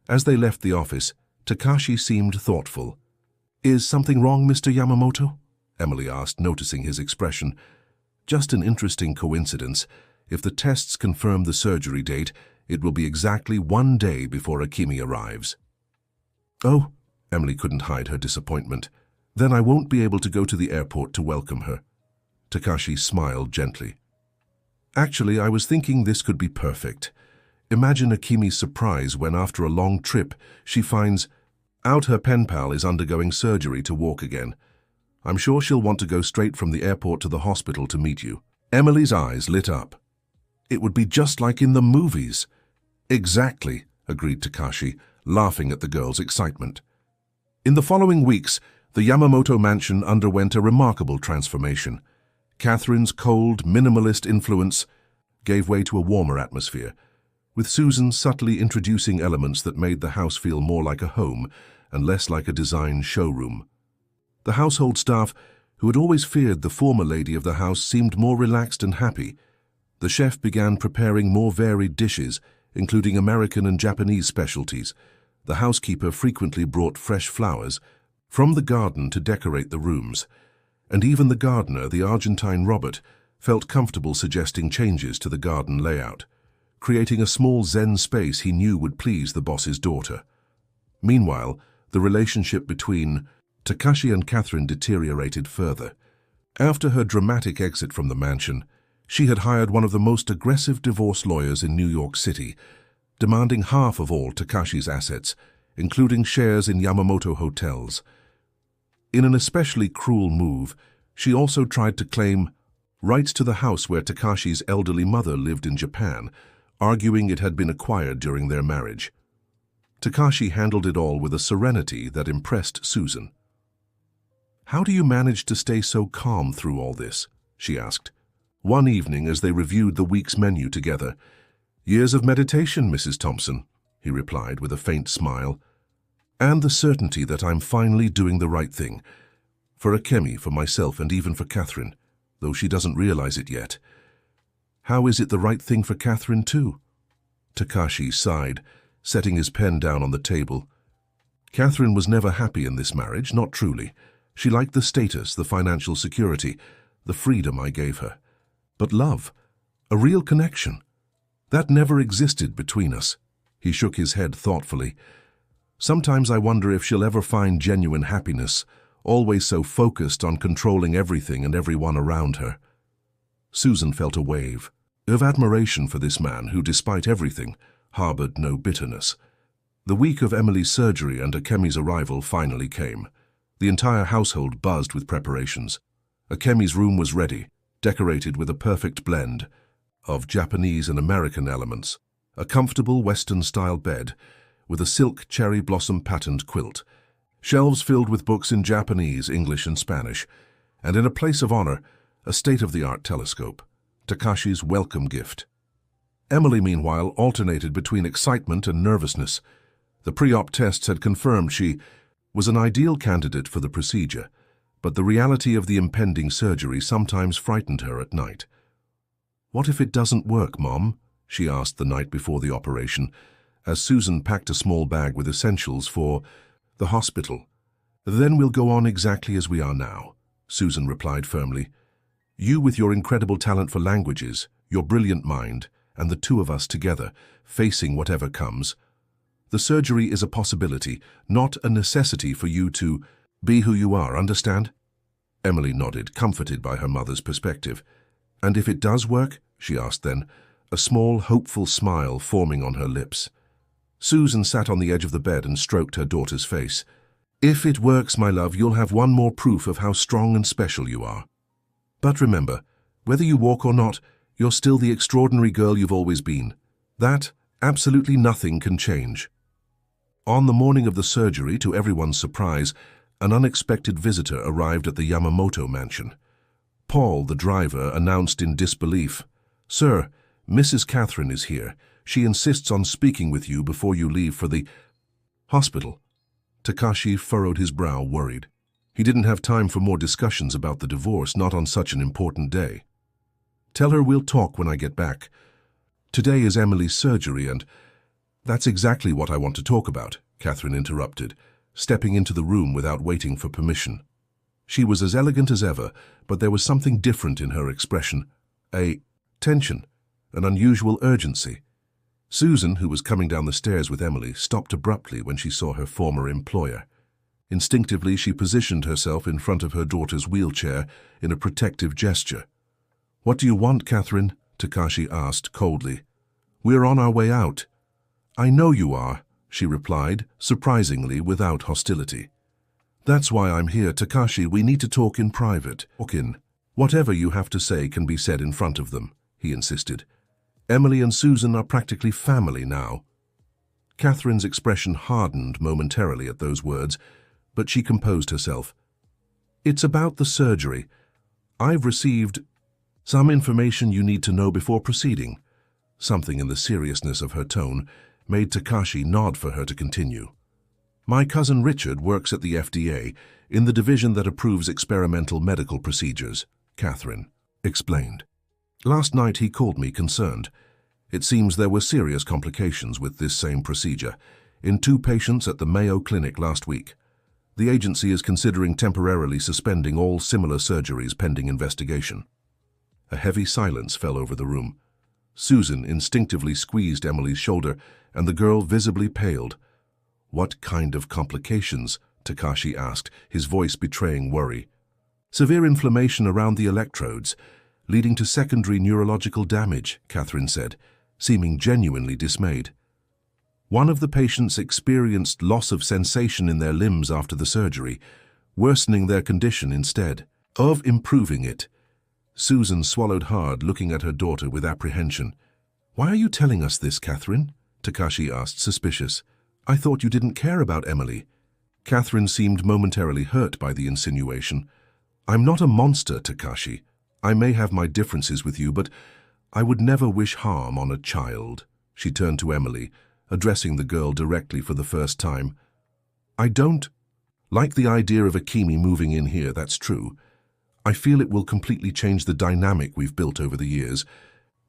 As they left the office, Takashi seemed thoughtful. "Is something wrong, Mr. Yamamoto?" Emily asked, noticing his expression. "Just an interesting coincidence. If the tests confirm the surgery date, it will be exactly 1 day before Akemi arrives." "Oh," Emily couldn't hide her disappointment. "Then I won't be able to go to the airport to welcome her." Takashi smiled gently. "Actually, I was thinking this could be perfect. Imagine Akemi's surprise when, after a long trip, she finds out her pen pal is undergoing surgery to walk again. I'm sure she'll want to go straight from the airport to the hospital to meet you." Emily's eyes lit up. "It would be just like in the movies." "Exactly," agreed Takashi, laughing at the girl's excitement. In the following weeks, the Yamamoto mansion underwent a remarkable transformation. Catherine's cold, minimalist influence gave way to a warmer atmosphere, with Susan subtly introducing elements that made the house feel more like a home and less like a design showroom. The household staff, who had always feared the former lady of the house, seemed more relaxed and happy. The chef began preparing more varied dishes, including American and Japanese specialties. The housekeeper frequently brought fresh flowers from the garden to decorate the rooms. And even the gardener, the Argentine Robert, felt comfortable suggesting changes to the garden layout, creating a small zen space he knew would please the boss's daughter. Meanwhile, the relationship between Takashi and Catherine deteriorated further. After her dramatic exit from the mansion, she had hired one of the most aggressive divorce lawyers in New York City, demanding half of all Takashi's assets, including shares in Yamamoto hotels. In an especially cruel move, she also tried to claim rights to the house where Takashi's elderly mother lived in Japan, arguing it had been acquired during their marriage. Takashi handled it all with a serenity that impressed Susan. "How do you manage to stay so calm through all this?" she asked. One evening as they reviewed the week's menu together. "Years of meditation, Mrs. Thompson," he replied with a faint smile. "And the certainty that I'm finally doing the right thing. For Akemi, for myself, and even for Catherine, though she doesn't realize it yet." "How is it the right thing for Catherine, too?" Takashi sighed, setting his pen down on the table. "Catherine was never happy in this marriage, not truly. She liked the status, the financial security, the freedom I gave her. But love, a real connection, that never existed between us." He shook his head thoughtfully. "Sometimes I wonder if she'll ever find genuine happiness, always so focused on controlling everything and everyone around her." Susan felt a wave of admiration for this man who, despite everything, harbored no bitterness. The week of Emily's surgery and Akemi's arrival finally came. The entire household buzzed with preparations. Akemi's room was ready, decorated with a perfect blend of Japanese and American elements. A comfortable Western-style bed with a silk cherry blossom patterned quilt, shelves filled with books in Japanese, English, and Spanish, and in a place of honor, a state-of-the-art telescope, Takashi's welcome gift. Emily, meanwhile, alternated between excitement and nervousness. The pre-op tests had confirmed she was an ideal candidate for the procedure, but the reality of the impending surgery sometimes frightened her at night. "What if it doesn't work, Mom?" she asked the night before the operation, as Susan packed a small bag with essentials for the hospital. "Then we'll go on exactly as we are now," Susan replied firmly. "You with your incredible talent for languages, your brilliant mind, and the two of us together, facing whatever comes. The surgery is a possibility, not a necessity for you to be who you are, understand?" Emily nodded, comforted by her mother's perspective. "And if it does work?" she asked then, a small, hopeful smile forming on her lips. Susan sat on the edge of the bed and stroked her daughter's face. "If it works, my love, you'll have one more proof of how strong and special you are. But remember, whether you walk or not, you're still the extraordinary girl you've always been. That, absolutely nothing can change." On the morning of the surgery, to everyone's surprise, an unexpected visitor arrived at the Yamamoto mansion. Paul, the driver, announced in disbelief, "Sir, Mrs. Catherine is here. She insists on speaking with you before you leave for the hospital." Takashi furrowed his brow, worried. He didn't have time for more discussions about the divorce, not on such an important day. "Tell her we'll talk when I get back. Today is Emily's surgery and—" "That's exactly what I want to talk about," Catherine interrupted, stepping into the room without waiting for permission. She was as elegant as ever, but there was something different in her expression. A tension, an unusual urgency. Susan, who was coming down the stairs with Emily, stopped abruptly when she saw her former employer. Instinctively, she positioned herself in front of her daughter's wheelchair in a protective gesture. "What do you want, Catherine?" Takashi asked coldly. "We're on our way out." "I know you are," she replied, surprisingly without hostility. "That's why I'm here, Takashi. We need to talk in private." "Walk in. Whatever you have to say can be said in front of them," he insisted. "Emily and Susan are practically family now." Catherine's expression hardened momentarily at those words, but she composed herself. "It's about the surgery. I've received some information you need to know before proceeding." Something in the seriousness of her tone made Takashi nod for her to continue. "My cousin Richard works at the FDA in the division that approves experimental medical procedures," Catherine explained. "Last night he called me concerned. It seems there were serious complications with this same procedure in 2 patients at the Mayo Clinic last week. The agency is considering temporarily suspending all similar surgeries pending investigation." A heavy silence fell over the room. Susan instinctively squeezed Emily's shoulder, and the girl visibly paled. "What kind of complications?" Takashi asked, his voice betraying worry. "Severe inflammation around the electrodes, leading to secondary neurological damage," Catherine said, seeming genuinely dismayed. "One of the patients experienced loss of sensation in their limbs after the surgery, worsening their condition instead of improving it." Susan swallowed hard, looking at her daughter with apprehension. "Why are you telling us this, Catherine?" Takashi asked, suspicious. "I thought you didn't care about Emily." Catherine seemed momentarily hurt by the insinuation. "I'm not a monster, Takashi. I may have my differences with you, but I would never wish harm on a child." She turned to Emily, addressing the girl directly for the first time. "I don't like the idea of Akemi moving in here, that's true. I feel it will completely change the dynamic we've built over the years,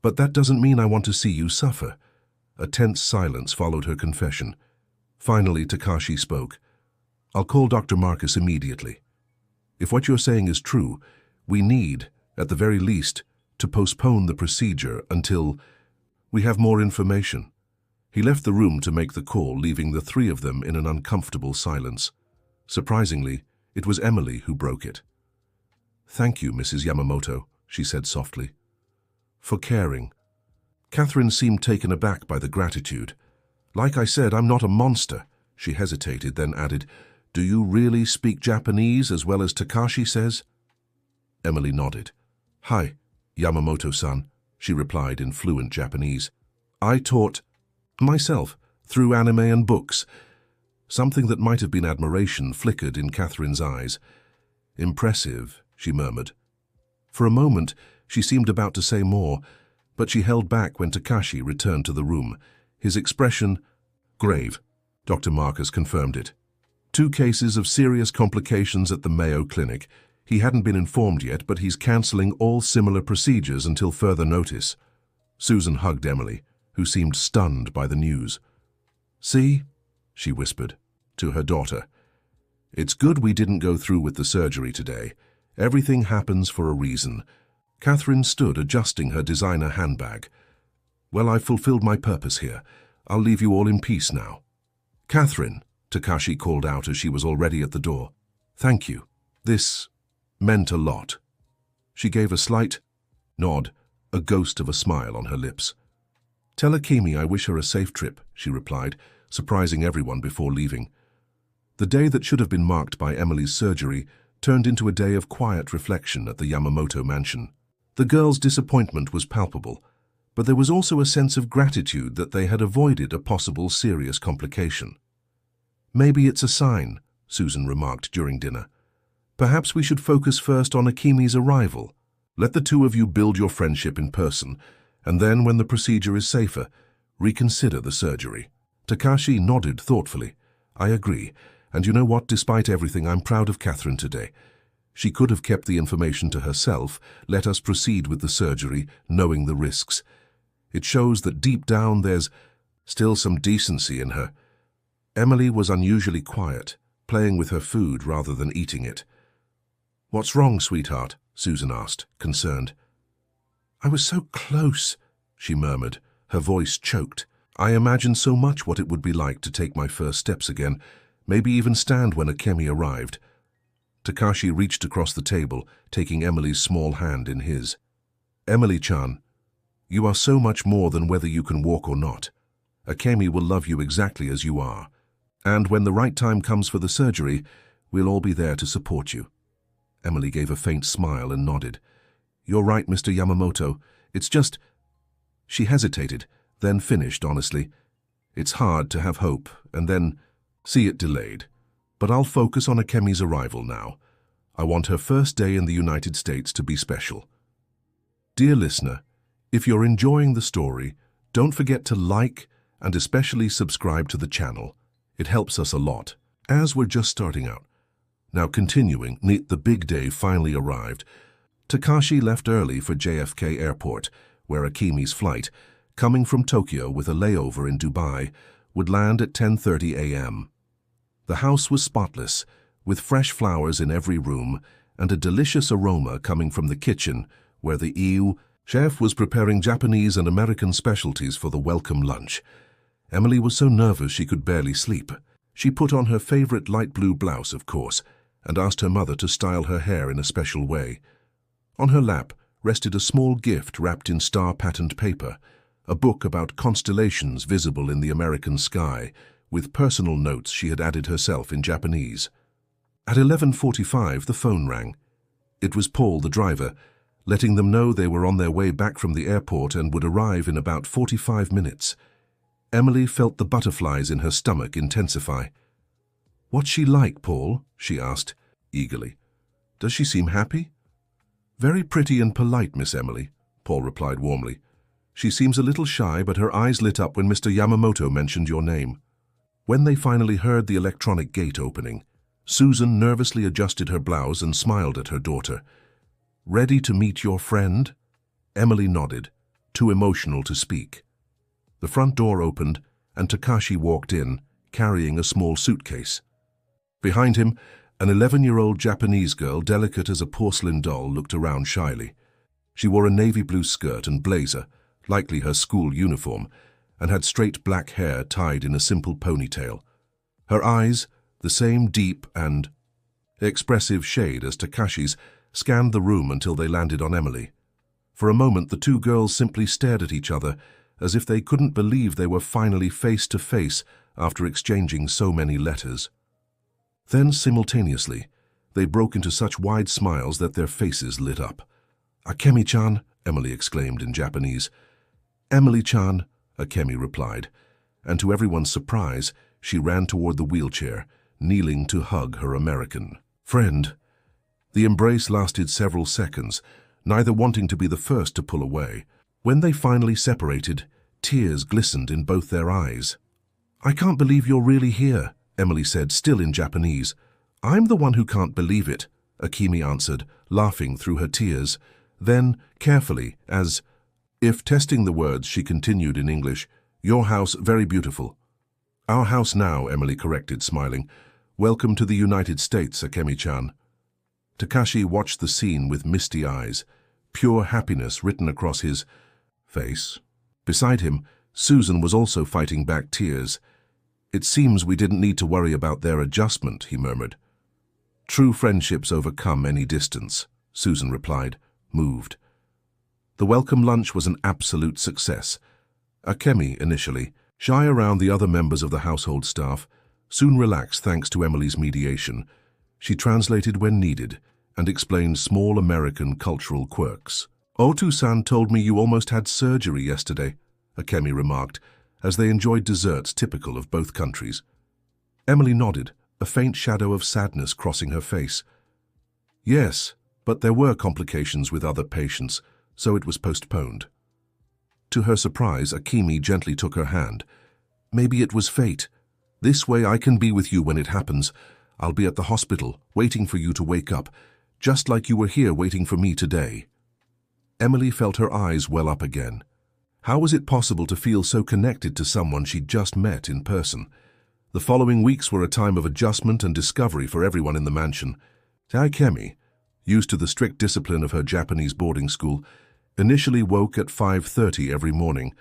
but that doesn't mean I want to see you suffer." A tense silence followed her confession. Finally, Takashi spoke. "I'll call Dr. Marcus immediately. If what you're saying is true, we need, at the very least, to postpone the procedure until we have more information." He left the room to make the call, leaving the three of them in an uncomfortable silence. Surprisingly, it was Emily who broke it. "Thank you, Mrs. Yamamoto," she said softly. "For caring." Catherine seemed taken aback by the gratitude. "Like I said, I'm not a monster." She hesitated, then added, "Do you really speak Japanese as well as Takashi says?" Emily nodded. "Hi, Yamamoto-san," she replied in fluent Japanese. "I taught myself through anime and books." Something that might have been admiration flickered in Catherine's eyes. "Impressive," she murmured. For a moment, she seemed about to say more, but she held back when Takashi returned to the room. His expression, grave. Dr. Marcus confirmed it. 2 cases of serious complications at the Mayo Clinic. He hadn't been informed yet, but he's cancelling all similar procedures until further notice. Susan hugged Emily, who seemed stunned by the news. "See?" she whispered to her daughter. "It's good we didn't go through with the surgery today. Everything happens for a reason." Catherine stood adjusting her designer handbag. "Well, I've fulfilled my purpose here. I'll leave you all in peace now." "Catherine," Takashi called out as she was already at the door. "Thank you. This meant a lot." She gave a slight nod, a ghost of a smile on her lips. "Tell Akemi I wish her a safe trip," she replied, surprising everyone before leaving. The day that should have been marked by Emily's surgery turned into a day of quiet reflection at the Yamamoto mansion. The girls' disappointment was palpable, but there was also a sense of gratitude that they had avoided a possible serious complication. "Maybe it's a sign," Susan remarked during dinner. "Perhaps we should focus first on Akemi's arrival. Let the 2 of you build your friendship in person, and then, when the procedure is safer, reconsider the surgery." Takashi nodded thoughtfully. "I agree, and you know what? Despite everything, I'm proud of Catherine today. She could have kept the information to herself, let us proceed with the surgery, knowing the risks. It shows that deep down there's still some decency in her." Emily was unusually quiet, playing with her food rather than eating it. "What's wrong, sweetheart?" Susan asked, concerned. "I was so close," she murmured, her voice choked. "I imagined so much what it would be like to take my first steps again, maybe even stand when Akemi arrived." Takashi reached across the table, taking Emily's small hand in his. "Emily-chan, you are so much more than whether you can walk or not. Akemi will love you exactly as you are. And when the right time comes for the surgery, we'll all be there to support you." Emily gave a faint smile and nodded. "You're right, Mr. Yamamoto. It's just—" She hesitated, then finished honestly. "It's hard to have hope and then see it delayed. But I'll focus on Akemi's arrival now. I want her first day in the United States to be special." Dear listener, if you're enjoying the story, don't forget to like and especially subscribe to the channel. It helps us a lot, as we're just starting out. Now continuing, the big day finally arrived. Takashi left early for JFK Airport, where Akemi's flight, coming from Tokyo with a layover in Dubai, would land at 10:30 a.m. The house was spotless, with fresh flowers in every room and a delicious aroma coming from the kitchen, where the EU chef was preparing Japanese and American specialties for the welcome lunch. Emily was so nervous she could barely sleep. She put on her favorite light blue blouse, of course, and asked her mother to style her hair in a special way. On her lap rested a small gift wrapped in star-patterned paper, a book about constellations visible in the American sky, with personal notes she had added herself in Japanese. At 11:45, the phone rang. It was Paul, the driver, letting them know they were on their way back from the airport and would arrive in about 45 minutes. Emily felt the butterflies in her stomach intensify. "What's she like, Paul?" she asked, eagerly. "Does she seem happy?" "Very pretty and polite, Miss Emily," Paul replied warmly. "She seems a little shy, but her eyes lit up when Mr. Yamamoto mentioned your name." When they finally heard the electronic gate opening, Susan nervously adjusted her blouse and smiled at her daughter. "Ready to meet your friend?" Emily nodded, too emotional to speak. The front door opened, and Takashi walked in, carrying a small suitcase. Behind him, an 11-year-old Japanese girl, delicate as a porcelain doll, looked around shyly. She wore a navy blue skirt and blazer, likely her school uniform, and had straight black hair tied in a simple ponytail. Her eyes, the same deep and expressive shade as Takashi's, scanned the room until they landed on Emily. For a moment, the two girls simply stared at each other, as if they couldn't believe they were finally face to face after exchanging so many letters. Then, simultaneously, they broke into such wide smiles that their faces lit up. "Akemi-chan," Emily exclaimed in Japanese. "Emily-chan," Akemi replied, and to everyone's surprise, she ran toward the wheelchair, kneeling to hug her American friend. The embrace lasted several seconds, neither wanting to be the first to pull away. When they finally separated, tears glistened in both their eyes. "I can't believe you're really here," Emily said, still in Japanese. "I'm the one who can't believe it," Akemi answered, laughing through her tears. Then, carefully, as if testing the words, she continued in English, "Your house very beautiful." "Our house now," Emily corrected, smiling. "Welcome to the United States, Akemi-chan." Takashi watched the scene with misty eyes, pure happiness written across his face. Beside him, Susan was also fighting back tears. "It seems we didn't need to worry about their adjustment," he murmured. "True friendships overcome any distance," Susan replied, moved. The welcome lunch was an absolute success. Akemi, initially shy around the other members of the household staff, soon relaxed thanks to Emily's mediation. She translated when needed and explained small American cultural quirks. "Otu-san told me you almost had surgery yesterday," Akemi remarked, as they enjoyed desserts typical of both countries. Emily nodded, a faint shadow of sadness crossing her face. "Yes, but there were complications with other patients, so it was postponed." To her surprise, Akemi gently took her hand. "Maybe it was fate. This way I can be with you when it happens. I'll be at the hospital, waiting for you to wake up, just like you were here waiting for me today." Emily felt her eyes well up again. How was it possible to feel so connected to someone she'd just met in person? The following weeks were a time of adjustment and discovery for everyone in the mansion. Akemi, used to the strict discipline of her Japanese boarding school, initially woke at 5:30 every morning,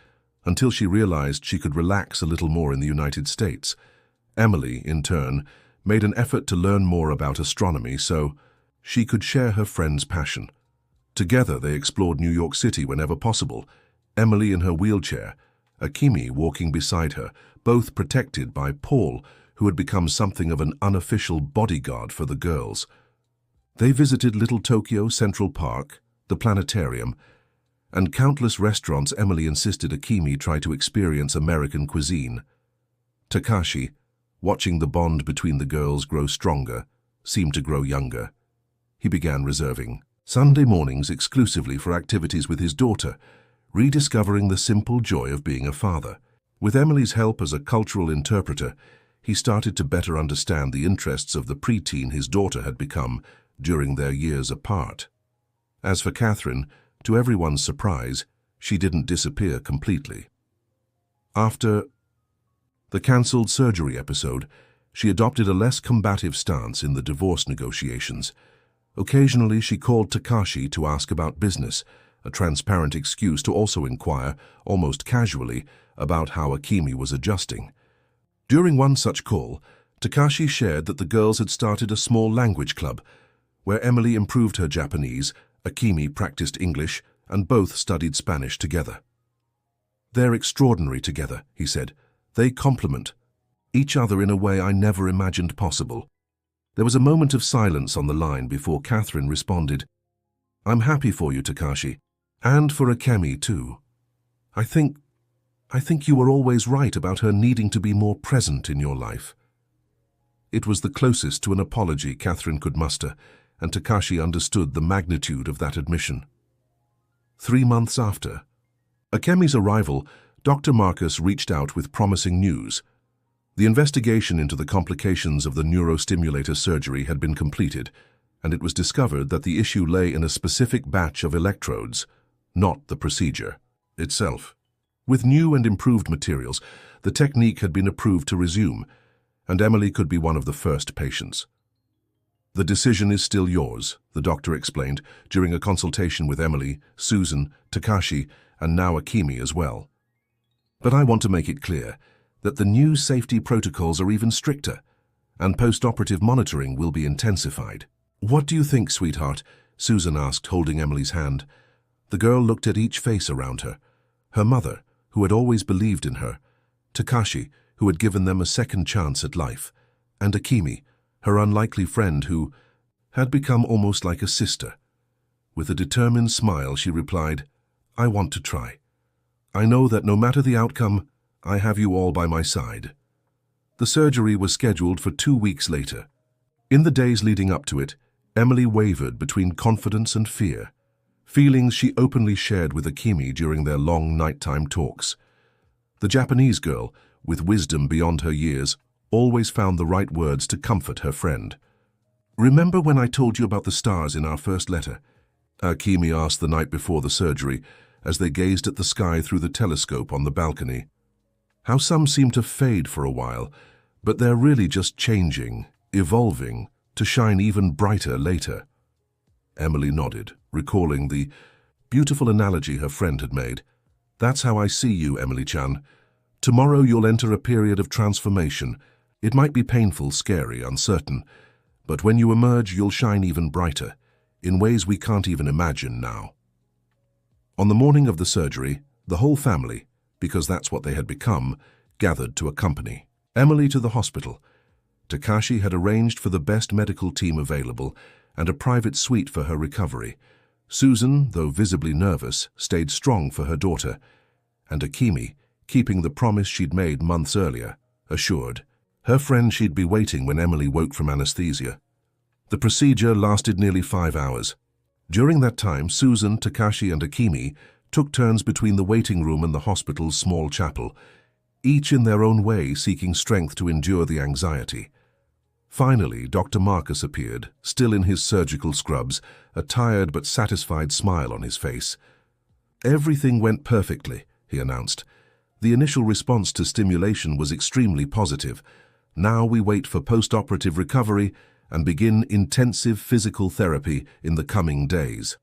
until she realized she could relax a little more in the United States. Emily, in turn, made an effort to learn more about astronomy so she could share her friend's passion. Together they explored New York City whenever possible, Emily in her wheelchair, Akemi walking beside her, both protected by Paul, who had become something of an unofficial bodyguard for the girls. They visited Little Tokyo Central Park, the planetarium, and countless restaurants Emily insisted Akemi try to experience American cuisine. Takashi, watching the bond between the girls grow stronger, seemed to grow younger. He began reserving Sunday mornings exclusively for activities with his daughter, rediscovering the simple joy of being a father. With Emily's help as a cultural interpreter, he started to better understand the interests of the preteen his daughter had become during their years apart. As for Catherine, to everyone's surprise, she didn't disappear completely. After the cancelled surgery episode, she adopted a less combative stance in the divorce negotiations. Occasionally, she called Takashi to ask about business, a transparent excuse to also inquire, almost casually, about how Akemi was adjusting. During one such call, Takashi shared that the girls had started a small language club, where Emily improved her Japanese, Akemi practiced English, and both studied Spanish together. "They're extraordinary together," he said. "They complement each other in a way I never imagined possible." There was a moment of silence on the line before Catherine responded, "I'm happy for you, Takashi, and for Akemi too. I think you were always right about her needing to be more present in your life." It was the closest to an apology Catherine could muster, and Takashi understood the magnitude of that admission. 3 months after Akemi's arrival, Dr. Marcus reached out with promising news. The investigation into the complications of the neurostimulator surgery had been completed, and it was discovered that the issue lay in a specific batch of electrodes, not the procedure itself. With new and improved materials, the technique had been approved to resume, and Emily could be one of the first patients. "The decision is still yours," the doctor explained during a consultation with Emily, Susan, Takashi, and now Akemi as well. "But I want to make it clear that the new safety protocols are even stricter, and post-operative monitoring will be intensified." "What do you think, sweetheart?" Susan asked, holding Emily's hand. The girl looked at each face around her. Her mother, who had always believed in her, Takashi, who had given them a second chance at life, and Akemi, her unlikely friend who had become almost like a sister. With a determined smile, she replied, "I want to try. I know that no matter the outcome, I have you all by my side." The surgery was scheduled for 2 weeks later. In the days leading up to it, Emily wavered between confidence and fear, feelings she openly shared with Akemi during their long nighttime talks. The Japanese girl, with wisdom beyond her years, always found the right words to comfort her friend. "Remember when I told you about the stars in our first letter?" Akemi asked the night before the surgery, as they gazed at the sky through the telescope on the balcony. "How some seem to fade for a while, but they're really just changing, evolving, to shine even brighter later." Emily nodded, recalling the beautiful analogy her friend had made. "That's how I see you, Emily-chan. Tomorrow you'll enter a period of transformation. It might be painful, scary, uncertain, but when you emerge, you'll shine even brighter, in ways we can't even imagine now." On the morning of the surgery, the whole family, because that's what they had become, gathered to accompany Emily to the hospital. Takashi had arranged for the best medical team available and a private suite for her recovery. Susan, though visibly nervous, stayed strong for her daughter, and Akemi, keeping the promise she'd made months earlier, assured her friend she'd be waiting when Emily woke from anesthesia. The procedure lasted nearly 5 hours. During that time, Susan, Takashi, and Akemi took turns between the waiting room and the hospital's small chapel, each in their own way seeking strength to endure the anxiety. Finally, Dr. Marcus appeared, still in his surgical scrubs, a tired but satisfied smile on his face. "Everything went perfectly," he announced. "The initial response to stimulation was extremely positive. Now we wait for post-operative recovery and begin intensive physical therapy in the coming days."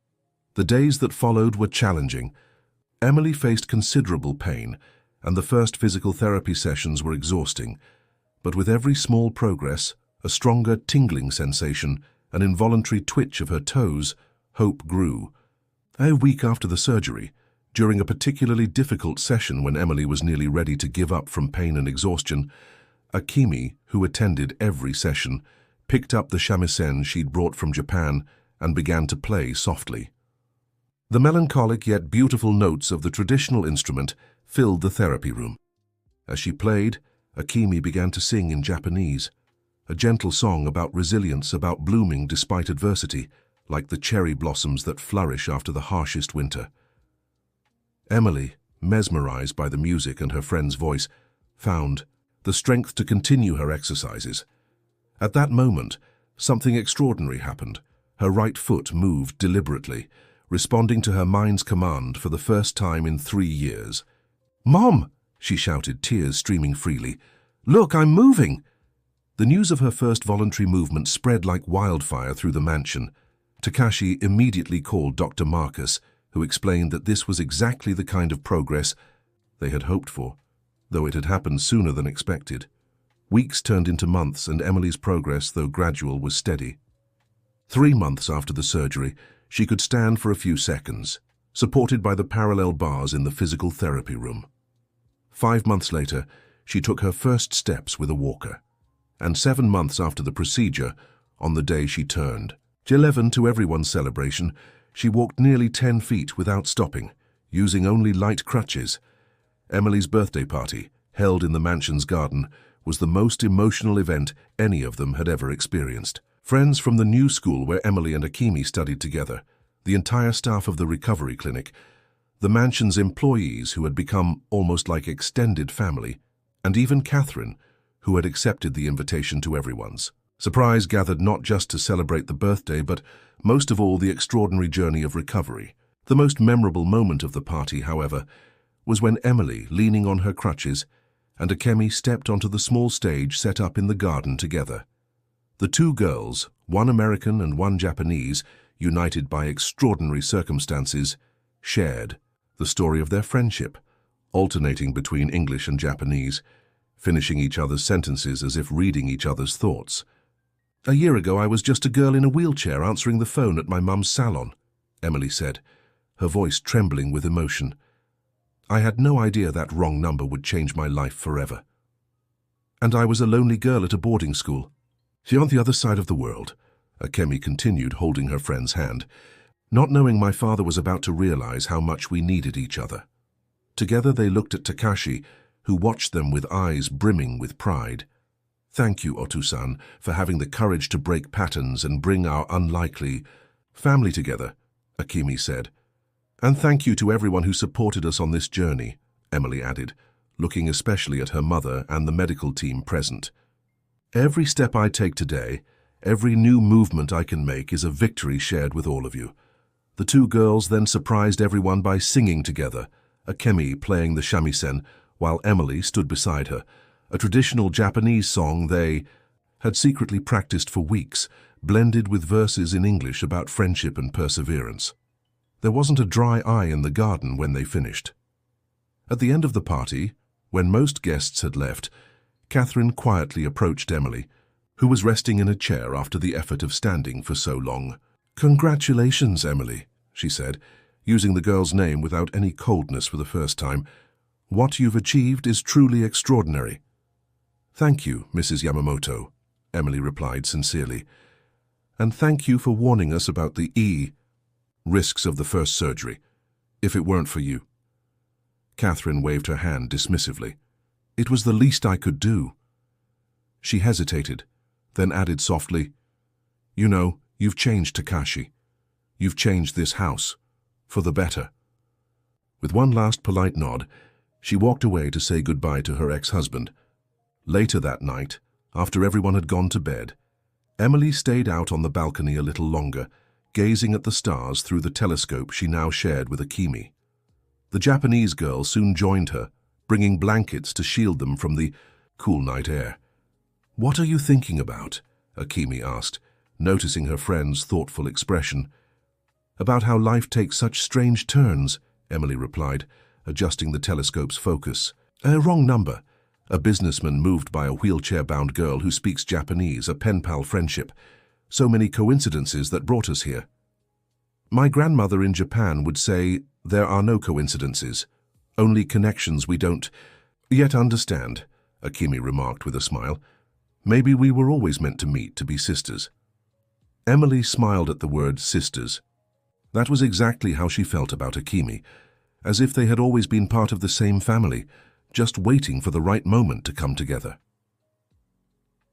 The days that followed were challenging. Emily faced considerable pain, and the first physical therapy sessions were exhausting. But with every small progress, a stronger tingling sensation, an involuntary twitch of her toes, hope grew. A week after the surgery, during a particularly difficult session when Emily was nearly ready to give up from pain and exhaustion, Akemi, who attended every session, picked up the shamisen she'd brought from Japan and began to play softly. The melancholic yet beautiful notes of the traditional instrument filled the therapy room. As she played, Akemi began to sing in Japanese, a gentle song about resilience, about blooming despite adversity, like the cherry blossoms that flourish after the harshest winter. Emily, mesmerized by the music and her friend's voice, found the strength to continue her exercises. At that moment, something extraordinary happened. Her right foot moved deliberately, responding to her mind's command for the first time in 3 years. "Mom!" she shouted, tears streaming freely. "Look, I'm moving!" The news of her first voluntary movement spread like wildfire through the mansion. Takashi immediately called Dr. Marcus, who explained that this was exactly the kind of progress they had hoped for, though it had happened sooner than expected. Weeks turned into months, and Emily's progress, though gradual, was steady. 3 months after the surgery, she could stand for a few seconds, supported by the parallel bars in the physical therapy room. 5 months later, she took her first steps with a walker. And 7 months after the procedure, on the day she turned 11 to everyone's celebration, she walked nearly 10 feet without stopping, using only light crutches. Emily's birthday party, held in the mansion's garden, was the most emotional event any of them had ever experienced. Friends from the new school where Emily and Akemi studied together, the entire staff of the recovery clinic, the mansion's employees who had become almost like extended family, and even Catherine, who had accepted the invitation to everyone's. Surprise gathered not just to celebrate the birthday, but most of all the extraordinary journey of recovery. The most memorable moment of the party, however, was when Emily, leaning on her crutches, and Akemi stepped onto the small stage set up in the garden together. The two girls, one American and one Japanese, united by extraordinary circumstances, shared the story of their friendship, alternating between English and Japanese, finishing each other's sentences as if reading each other's thoughts. "A year ago I was just a girl in a wheelchair answering the phone at my mum's salon," Emily said, her voice trembling with emotion. "I had no idea that wrong number would change my life forever. And I was a lonely girl at a boarding school. You're on the other side of the world," Akemi continued, holding her friend's hand, not knowing my father was about to realize how much we needed each other. Together they looked at Takashi, who watched them with eyes brimming with pride. "Thank you, Otu-san, for having the courage to break patterns and bring our unlikely family together," Akemi said. "And thank you to everyone who supported us on this journey," Emily added, looking especially at her mother and the medical team present. "Every step I take today, every new movement I can make is a victory shared with all of you." The two girls then surprised everyone by singing together, Akemi playing the shamisen, while Emily stood beside her, a traditional Japanese song they had secretly practiced for weeks, blended with verses in English about friendship and perseverance. There wasn't a dry eye in the garden when they finished. At the end of the party, when most guests had left, Catherine quietly approached Emily, who was resting in a chair after the effort of standing for so long. "Congratulations, Emily," she said, using the girl's name without any coldness for the first time. "What you've achieved is truly extraordinary." "Thank you, Mrs. Yamamoto," Emily replied sincerely. "And thank you for warning us about the risks of the first surgery. If it weren't for you." Catherine waved her hand dismissively. "It was the least I could do." She hesitated, then added softly, "You know, you've changed, Takashi. You've changed this house, for the better." With one last polite nod, she walked away to say goodbye to her ex-husband. Later that night, after everyone had gone to bed, Emily stayed out on the balcony a little longer, gazing at the stars through the telescope she now shared with Akemi. The Japanese girl soon joined her, bringing blankets to shield them from the cool night air. "What are you thinking about?" Akemi asked, noticing her friend's thoughtful expression. "About how life takes such strange turns," Emily replied, adjusting the telescope's focus. "Wrong number. A businessman moved by a wheelchair-bound girl who speaks Japanese, a pen-pal friendship. So many coincidences that brought us here. My grandmother in Japan would say there are no coincidences, only connections we don't yet understand," Akemi remarked with a smile. "Maybe we were always meant to meet, to be sisters." Emily smiled at the word sisters. That was exactly how she felt about Akemi, as if they had always been part of the same family, just waiting for the right moment to come together.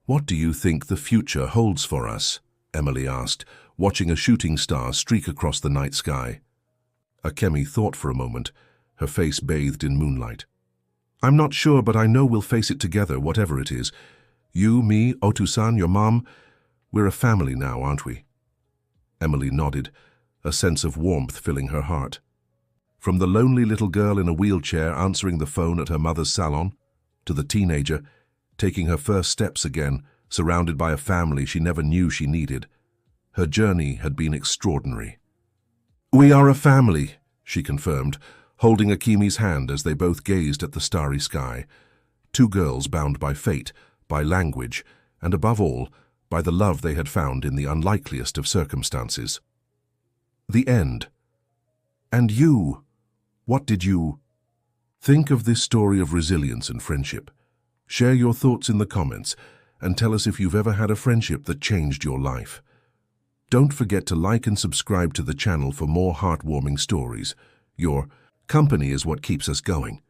"What do you think the future holds for us?" Emily asked, watching a shooting star streak across the night sky. Akemi thought for a moment, her face bathed in moonlight. "I'm not sure, but I know we'll face it together, whatever it is. You, me, Otu-san, your mom. We're a family now, aren't we?" Emily nodded, a sense of warmth filling her heart. From the lonely little girl in a wheelchair answering the phone at her mother's salon, to the teenager, taking her first steps again, surrounded by a family she never knew she needed, Her journey had been extraordinary. "We are a family," she confirmed, holding Akimi's hand as they both gazed at the starry sky. Two girls bound by fate, by language, and above all, by the love they had found in the unlikeliest of circumstances. The end. And you, what did you think of this story of resilience and friendship? Share your thoughts in the comments and tell us if you've ever had a friendship that changed your life. Don't forget to like and subscribe to the channel for more heartwarming stories. Your company is what keeps us going.